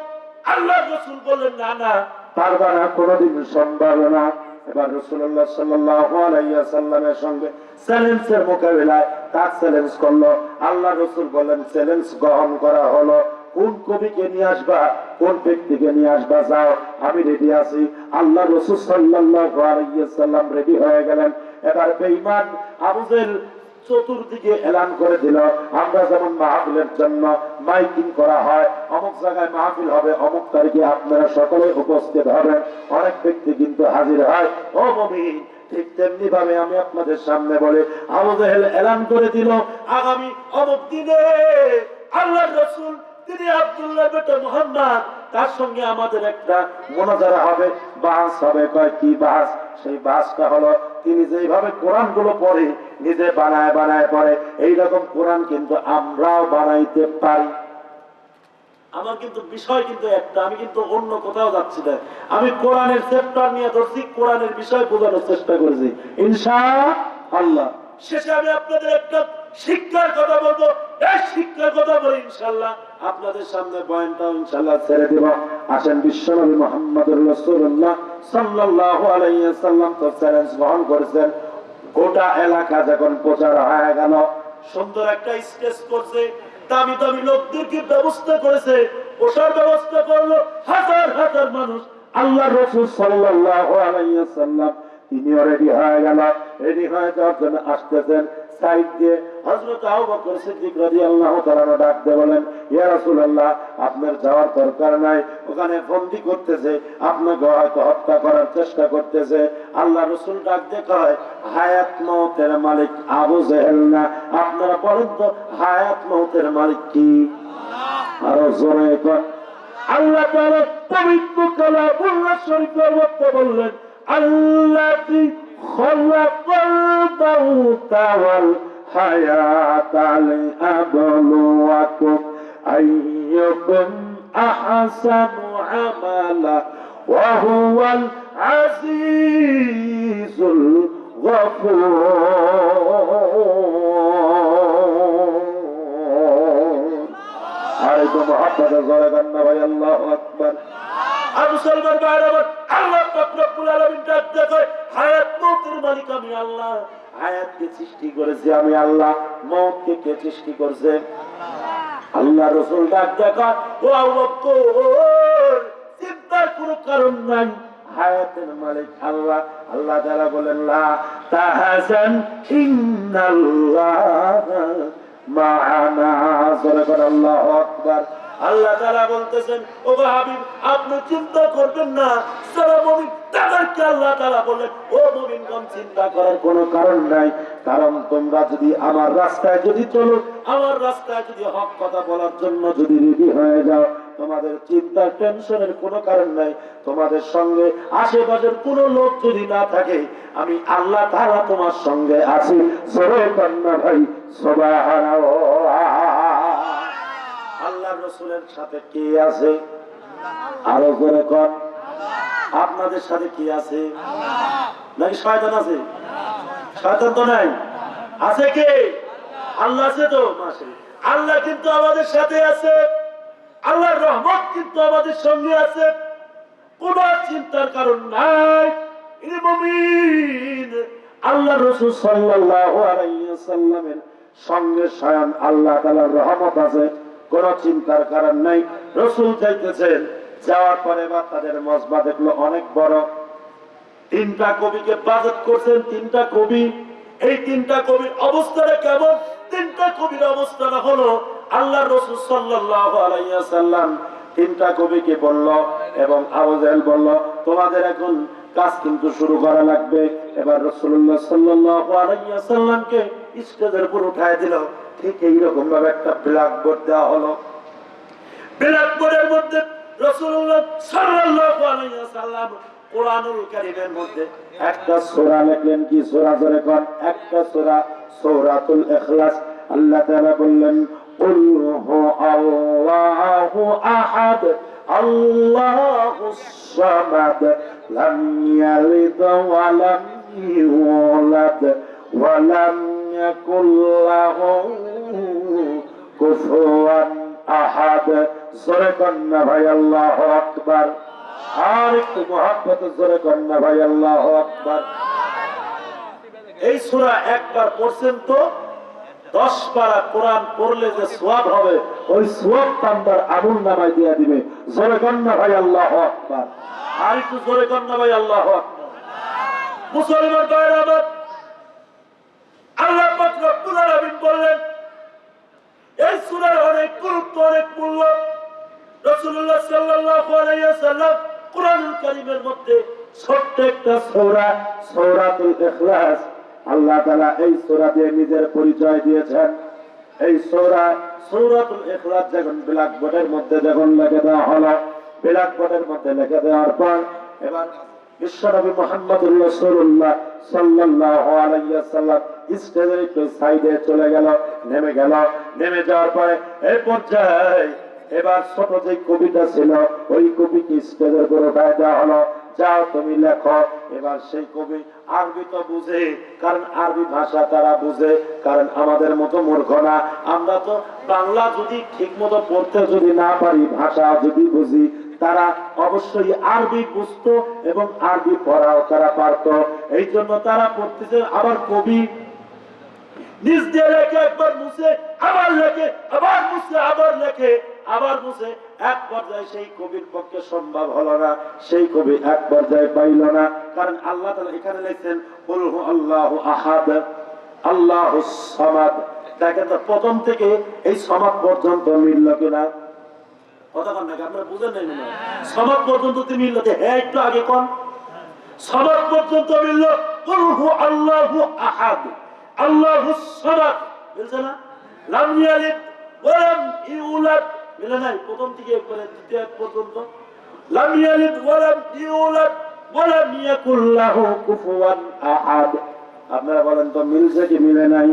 আল্লাহ রাসূল বললেন না না পারবা না, কোনোদিন সম্ভব না। এবার রাসূলুল্লাহ সাল্লাল্লাহু আলাইহি ওয়াসাল্লামের সঙ্গে চ্যালেঞ্জের মোকাবিলায় তার চ্যালেঞ্জ করলো। আল্লাহ রাসূল বলেন চ্যালেঞ্জ গ্রহণ করা হলো, কোন কবিকে নিয়ে আসবা, কোন ব্যক্তিকে নিয়ে আসবা, যাও আমি রেডি আছি। আল্লাহ রাসূল সাল্লাল্লাহু আলাইহি ওয়াসাল্লাম রেডি হয়ে গেলেন। এবার বেঈমান আবু জাহেল চতুর্দিকে এলান করে দিল, আমরা যেমন মাহফিলের জন্য মাইকিং করা হয়, অমুক জায়গায় মাহফিল হবে, অমুক তারিখে আপনারা সকলে উপস্থিত হবেন, অনেক ব্যক্তি কিন্তু হাজির হয়। ও মুমিন, ঠিক তেমনি ভাবে আমি আপনাদের সামনে বলে আবু জাহেল এলান করে দিল আগামী অমুক দিনে আল্লাহর রাসূল তিনি আব্দুল্লাহ বেটা মুহাম্মদ, তার সঙ্গে আমাদের একটা মুনাজারা হবে, বাস হবে। কয় কি বাস? সেই বাসটা হলো তিনি যেভাবে কোরআন গুলো পড়ে নিজে বানায় বানায় পড়ে, এইরকম কোরআন কিন্তু আমরাও বানাইতে পারি। আমার কিন্তু বিষয় কিন্তু একটা, আমি কিন্তু অন্য কোথাও যাচ্ছি না, আমি কোরআনের চ্যাপ্টার নিয়ে ধরছি, কোরআনের বিষয় বোঝানোর চেষ্টা করেছি ইনশাআল্লাহ। শেষে আমি আপনাদের একটা শিক্ষার কথা বলবো, এই শিক্ষার কথা বলে ইনশাআল্লাহ আপনাদের সামনে বয়ানটাও ইনশাআল্লাহ ছেড়ে দেব। আসেন, বিশ্বনবী মুহাম্মদুর রাসূলুল্লাহ সাল্লাল্লাহু আলাইহি ওয়াসাল্লাম তো চ্যালেঞ্জ গ্রহণ করেছেন। গোটা এলাকা যখন প্রচার হয়ে গেল, সুন্দর একটা স্টেজ করছে, দামি দামি লোকদেরকে ব্যবস্থা করেছে, বসার ব্যবস্থা করলো, হাজার হাজার মানুষ। আল্লাহ রাসূল সাল্লাল্লাহু আলাইহি ওয়াসাল্লাম তিনিও রেডি হয়ে গেল। রেডি হয়ে যাওয়ার জন্য আসতেছেন, সাইড দিয়ে হযরত আবু বকর সিদ্দিক রাদিয়াল্লাহু তাআলা ডাক দিয়ে বলেন, ইয়া রাসূলুল্লাহ, আপনার যাওয়ার দরকার নাই, ওখানে বন্দী করতেছে, আপনাকে হয়তো হত্যা করার চেষ্টা করতেছে। আল্লাহ রাসূল ডাক দিয়ে কয়, হায়াত মওতের মালিক আবু জাহেল না, আপনারা বলেন তো হায়াত মওতের মালিক কি? আরো জোরে কয়। আল্লাহ তাআলা পবিত্র কালামুল্লাহ শরীফের মধ্যে বললেন, আল্লাযী খালাকাল মাউতা ওয়াল হায়াতা লিয়াবলুয়াকুম আইয়ুকুম আহসানু আমালা ওয়া হুয়াল আজিজুল গফুর। আর এই তো মুহাম্মদের জোরে গান্না ভাই, আল্লাহু আকবার। আবু সালমান বাইরাবার আল্লাহ পাক রব্বুল আলামিন ডাক দেয়, হায়াত মওতের মালিক আমি আল্লাহ, হায়াতকে সৃষ্টি করেছি আমি আল্লাহ, মওতকে কে সৃষ্টি করেছে? আল্লাহ রাসূল ডাক দেয়, ও আবু বকর, চিন্তার কোনো কারণ নাই, হায়াতের মালিক আল্লাহ। আল্লাহ তাআলা বলেন, লা তাহজান ইন্নাল্লাহ মা'ানা। আল্লাহু আকবার। আল্লাহ তাআলা বলতেছেন, ও হাবিব আপনি চিন্তা করবেন না, যারা মুমিন তাদেরকে আল্লাহ তাআলা বলেন, ও মুমিনগণ চিন্তা করার কোনো কারণ নাই, কারণ তোমরা যদি আমার রাস্তায় যদি চলো, আমার রাস্তায় যদি হক কথা বলার জন্য যদি রেডি হয়ে যাও, তোমাদের চিন্তার টেনশনের কোনো কারণ নাই। তোমাদের সঙ্গে আশেপাশের কোনো লোক যদি না থাকে, আমি আল্লাহ তাআলা তোমার সঙ্গে আছি। জোরে কন্যা ভাই সুবহানাল্লাহ। আল্লাহর রাসূলের সাথে কে আছে? আরো করে কোন, আপনাদের সাথে কি আছে? নাকি শয়তান আছে? শয়তান তো নাই, আছে কে? আল্লাহ আছে তো। আল্লাহ কিন্তু আমাদের সাথে আছে, আল্লাহর রহমত কিন্তু আমাদের সঙ্গে আছে, কোনো চিন্তার কারণ নাই। মুমিন, আল্লাহ রাসূল সাল্লাল্লাহু আলাইহি ওয়াসাল্লামের সঙ্গে স্বয়ং আল্লাহ তাআলার রহমত আছে, কোনো চিন্তার কারণ নাই। রাসূল যাইতেছেন, যাওয়ার পরে বা তাদের মজমা দেখলো অনেক বড়, তিনটা কবিকে বাজেট করছেন, তিনটা কবি। এই তিনটা কবির অবস্থাটা কেমন? তিনটা কবির অবস্থাটা হলো, আল্লাহ রাসূল সাল্লাল্লাহু আলাইহি ওয়াসাল্লাম তিনটা কবিকে বলল এবং আবু জাহেল বলল, তোমাদের এখন কাজ কিন্তু শুরু করা লাগবে। এবার রাসূলুল্লাহ সাল্লাল্লাহু আলাইহি ওয়াসাল্লামকে স্টেজের উপর উঠায় দিল। ঠিক এইরকম ভাবে একটা ব্ল্যাকবোর্ড দেওয়া হলো। ব্ল্যাকবোর্ডের মধ্যে রাসূলুল্লাহ সাল্লাল্লাহু আলাইহি ওয়াসাল্লাম কোরআনুল কারীমের মধ্যে একটা সূরা লিখলেন, কি সূরা জোরে কোন? একটা সূরা, সূরাতুল ইখলাস। আল্লাহ তাআলা বললেন কুল হুয়াল্লাহু আহাদ আল্লাহুস সামাদ লাম ইয়ালিদ ওয়া লাম ইউলাদ ওয়া লাম ইয়াকুল লাহু কুফুয়ান আহাদ। জোরে কোন না ভাই আল্লাহু আকবার। আর একটু মুহাব্বত জোরে কোন না ভাই আল্লাহু আকবার। এই সূরা একবার পড়ছেন তো 10 পারা কোরআন পড়লে যে সওয়াব হবে, ওই সওয়াব বান্দার আমলনামায় দিয়ে দিবে। জোরে কোন না ভাই আল্লাহু আকবার। আর একটু জোরে কোন না ভাই আল্লাহু আকবার। মুসলমান ভাইরা, আল্লাহ পাক রব্বুল আলামিন বললেন এই সূরার অনেক গুরুত্ব, অনেক মূল্য। রাসূলুল্লাহ সাল্লাল্লাহু আলাইহি ওয়াসাল্লাম কোরআনুল কারীমের মধ্যে ছোট্ট একটা সূরা, সূরাতুল ইখলাস, আল্লাহ তাআলা এই সূরা দিয়ে নিজের পরিচয় দিয়েছেন। এই সূরা, সূরাতুল ইখলাস যখন ব্ল্যাকবোর্ডের মধ্যে যখন লিখে দেওয়া হলো, ব্ল্যাকবোর্ডের মধ্যে লিখে দেওয়ার পর এবার বিশ্বনবী মুহাম্মদুর রাসূলুল্লাহ সাল্লাল্লাহু আলাইহি ওয়াসাল্লাম স্টেজের একটু সাইডে চলে গেল, নেমে গেল। নেমে যাওয়ার পরে এই পর্যায়ে এবার ছোট যে কবিতা ছিল, ওই কবিকে স্টেজের উপর উঠায় দেওয়া হলো, যাও তুমি লেখো। এবার সেই কবি আরবি তো বুঝে, কারণ আরবি ভাষা তারা বুঝে, কারণ আমাদের মতো মূর্খ না। আমরা তো বাংলা যদি ঠিক মতো পড়তে যদি না পারি, ভাষা যদি বুঝি, তারা অবশ্যই আরবি বুঝতো এবং আরবি পড়াও তারা পারতো। এই জন্য তারা পড়তেছে। আবার কবি নিজ দিয়ে লেখে, একবার মুছে আবার লেখে, আবার মুছে আবার লেখে, আবার মুছে। এক পর্যায়ে সেই কবির পক্ষে সম্ভব হলো না, সেই কবি এক পর্যায়ে পাইল না। কারণ আল্লাহ তাআলা এখানে লিখছেন কুল হুয়াল্লাহু আহাদ আল্লাহুস সামাদ। দেখেন তো প্রথম থেকে এই সামাদ পর্যন্ত মিলল কিনা? কথা বলেন নাকি? আপনারা বুঝেন নাই না? সামাদ পর্যন্ত তো মিলল। হ্যাঁ, একটু আগে কোন সামাদ পর্যন্ত মিলল। কুল হুয়াল্লাহু আহাদ আল্লাহুস সামাদ বলছে না? লাম ইয়ালিদ ওয়া লাম ইউলাদ মিলে নাই? প্রথম থেকে একবারে দ্বিতীয় পর্যন্ত লাম ইয়ালিদ ওয়া লাম ইউলাদ ওয়া লাম ইয়াকুল লাহু কুফুয়ান আহাদ। আপনারা বলেন তো মিলছে কি মিলে নাই?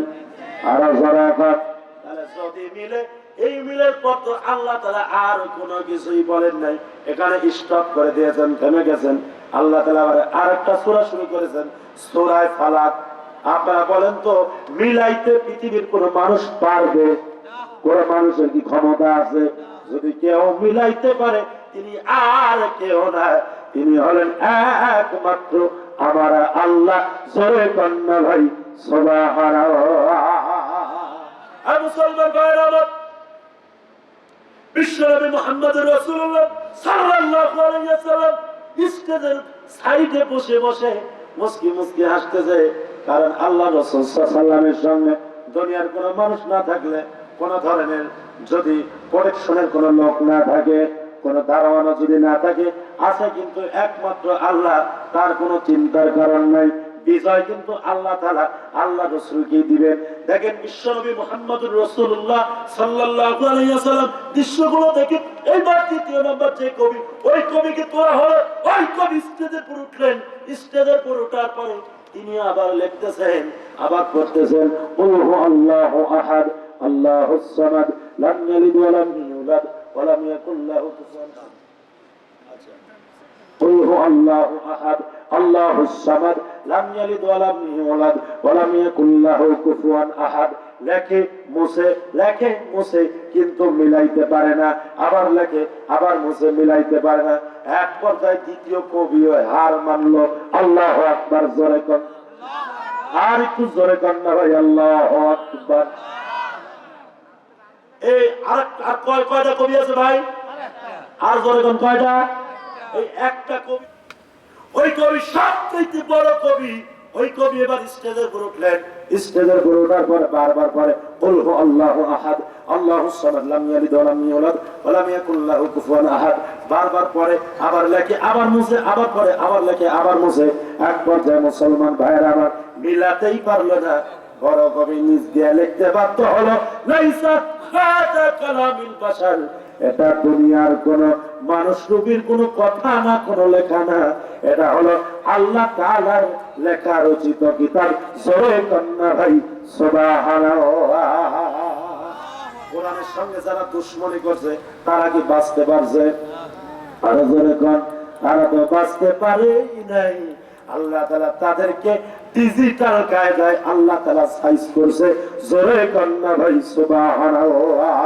আর যারা কয় তাহলে যদি মিলে, এই মিলের পর তো আল্লাহ তাআলা আর কোনো কিছুই বলেন নাই, এখানে স্টপ করে দিয়েছেন, থেমে গেছেন। আল্লাহ তাআলা আরেকটা সূরা শুরু করেছেন, সূরা ফালাক। আপনারা বলেন তো মিলাইতে পৃথিবীর কোন মানুষ পারবে? কোন মানুষের কি ক্ষমতা আছে? যদি কেউ মিলাইতে পারে, তিনি আর কেউ না, তিনি হলেন একমাত্র আমার আল্লাহ। জোরে কন্যা ভাই সুবহানাল্লাহ। আর মুসলমান ভাইরা, বিশ্বনবী মুহাম্মদুর রাসূলুল্লাহ সাল্লাল্লাহু আলাইহি ওয়াসাল্লাম স্টেজের সাইডে বসে বসে মুস্কি মুস্কি হাসতেছে। কারণ আল্লাহ রাসূল সাল্লাল্লাহু আলাইহি ওয়াসাল্লামের সঙ্গে দুনিয়ার কোনো মানুষ না থাকলে, কোন ধরনের যদি প্রোটেকশনের কোনো লোক না থাকে, কোন দারোয়ানও যদি না থাকে, আছে কিন্তু একমাত্র আল্লাহ, তার কোনো চিন্তার কারণ নাই। বিজয় কিন্তু আল্লাহ তাআলা, আল্লাহ রাসূলকে দিবেন। দেখেন বিশ্বনবী মুহাম্মদুর রাসূলুল্লাহ সাল্লাল্লাহু আলাইহি ওয়াসাল্লাম দৃশ্যগুলো দেখে এইবার দ্বিতীয় নম্বর যে কবি, ওই কবিকে তোলা হলো, ওই কবি স্টেজের উপর উঠলেন। স্টেজের উপর ওঠার পরে তিনি আবার লিখতেছেন, আবার পড়তেছেন কুল হুয়াল্লাহু আহাদ আল্লাহুস সামাদ লাম ইয়ালিদ ওয়া লাম ইউলাদ ওয়া লাম ইয়াকুল লাহু কুফুয়ান আহাদ। কুল হুয়াল্লাহু আহাদ আল্লাহুস সামাদ লাম ইয়ালিদ ওয়া লাম ইউলাদ ওয়া লাম ইয়াকুল লাহু কুফুয়ান আহাদ। লেখে মুছে, লেখে মুছে, কিন্তু মিলাইতে পারে না। আবার লেখে, আবার মুছে, মিলাইতে পারে না। এক পর্যায়ে দ্বিতীয় কবি হার মানলো। আল্লাহু আকবার। জোরে কোন, আর একটু জোরে কোন না ভাই আল্লাহু আকবার। এই আর কয়টা কবি আছে ভাই? আর জোরে কোন কয়টা? এই একটা কবি, ওই কবি সবচেয়ে বড় কবি। ওই কবি এবার স্টেজের উপর উঠলেন। স্টেজের উপর ওঠার পরে বারবার পরে কুল হুয়াল্লাহু আহাদ আল্লাহুস সামাদ লাম ইয়ালিদ ওয়া লাম ইউলাদ ওয়া লাম ইয়াকুল লাহু কুফুয়ান আহাদ। বারবার পরে আবার লেখে, আবার মুছে, আবার পরে আবার লেখে, আবার মুছে। এক পর্যায়ে মুসলমান ভাইয়েরা আমার মিলাতেই পারলো না। বড় কবি নিজ দিয়ে লিখতে বাধ্য হলো, লাইসা হাদা কালামিল বাশার, এটা দুনিয়ার কোন মানুষ রূপীর কোনো কথা না, কোনো লেখা না, এটা হলো আল্লাহ তাআলার লেখা রচিত কিতাব। জোরে কন্যা ভাই সুবহানাল্লাহ। কোরআনের সঙ্গে যারা দুশ্মনী করছে তারা কি বাঁচতে পারছে? আরো জোরে কোন, তারা তো বাঁচতে পারেই নাই। আল্লাহ তাআলা তাদেরকে ডিজিটাল কায়দায় আল্লাহ তাআলা সাইজ করছে। জোরে কন্যা ভাই সুবহানাল্লাহ।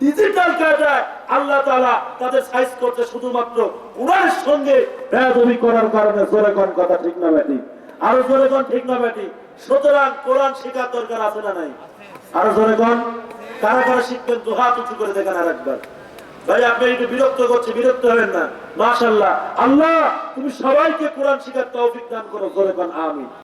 ডিজিটাল কায়দায় আল্লাহ তাআলা তাদের সাইজ করতে শুধুমাত্র কোরআনের সঙ্গে বেয়াদবি করার কারণে। জোরে কোন কথা ঠিক না বেটি? আরো জোরে কোন ঠিক না বেটি? সুতরাং কোরআন শেখার দরকার আছে না নাই? আরো জোরে কোন, কারা কারা শিখবেন তো হাত উঁচু করে দেখেন আর একবার। ভাই আপনি একটু বিরক্ত করছে, বিরক্ত হবেন না। মাশাআল্লাহ, আল্লাহ তুমি সবাইকে কোরআন শিখার তৌফিক দান করো। জোরে কোন আমিন।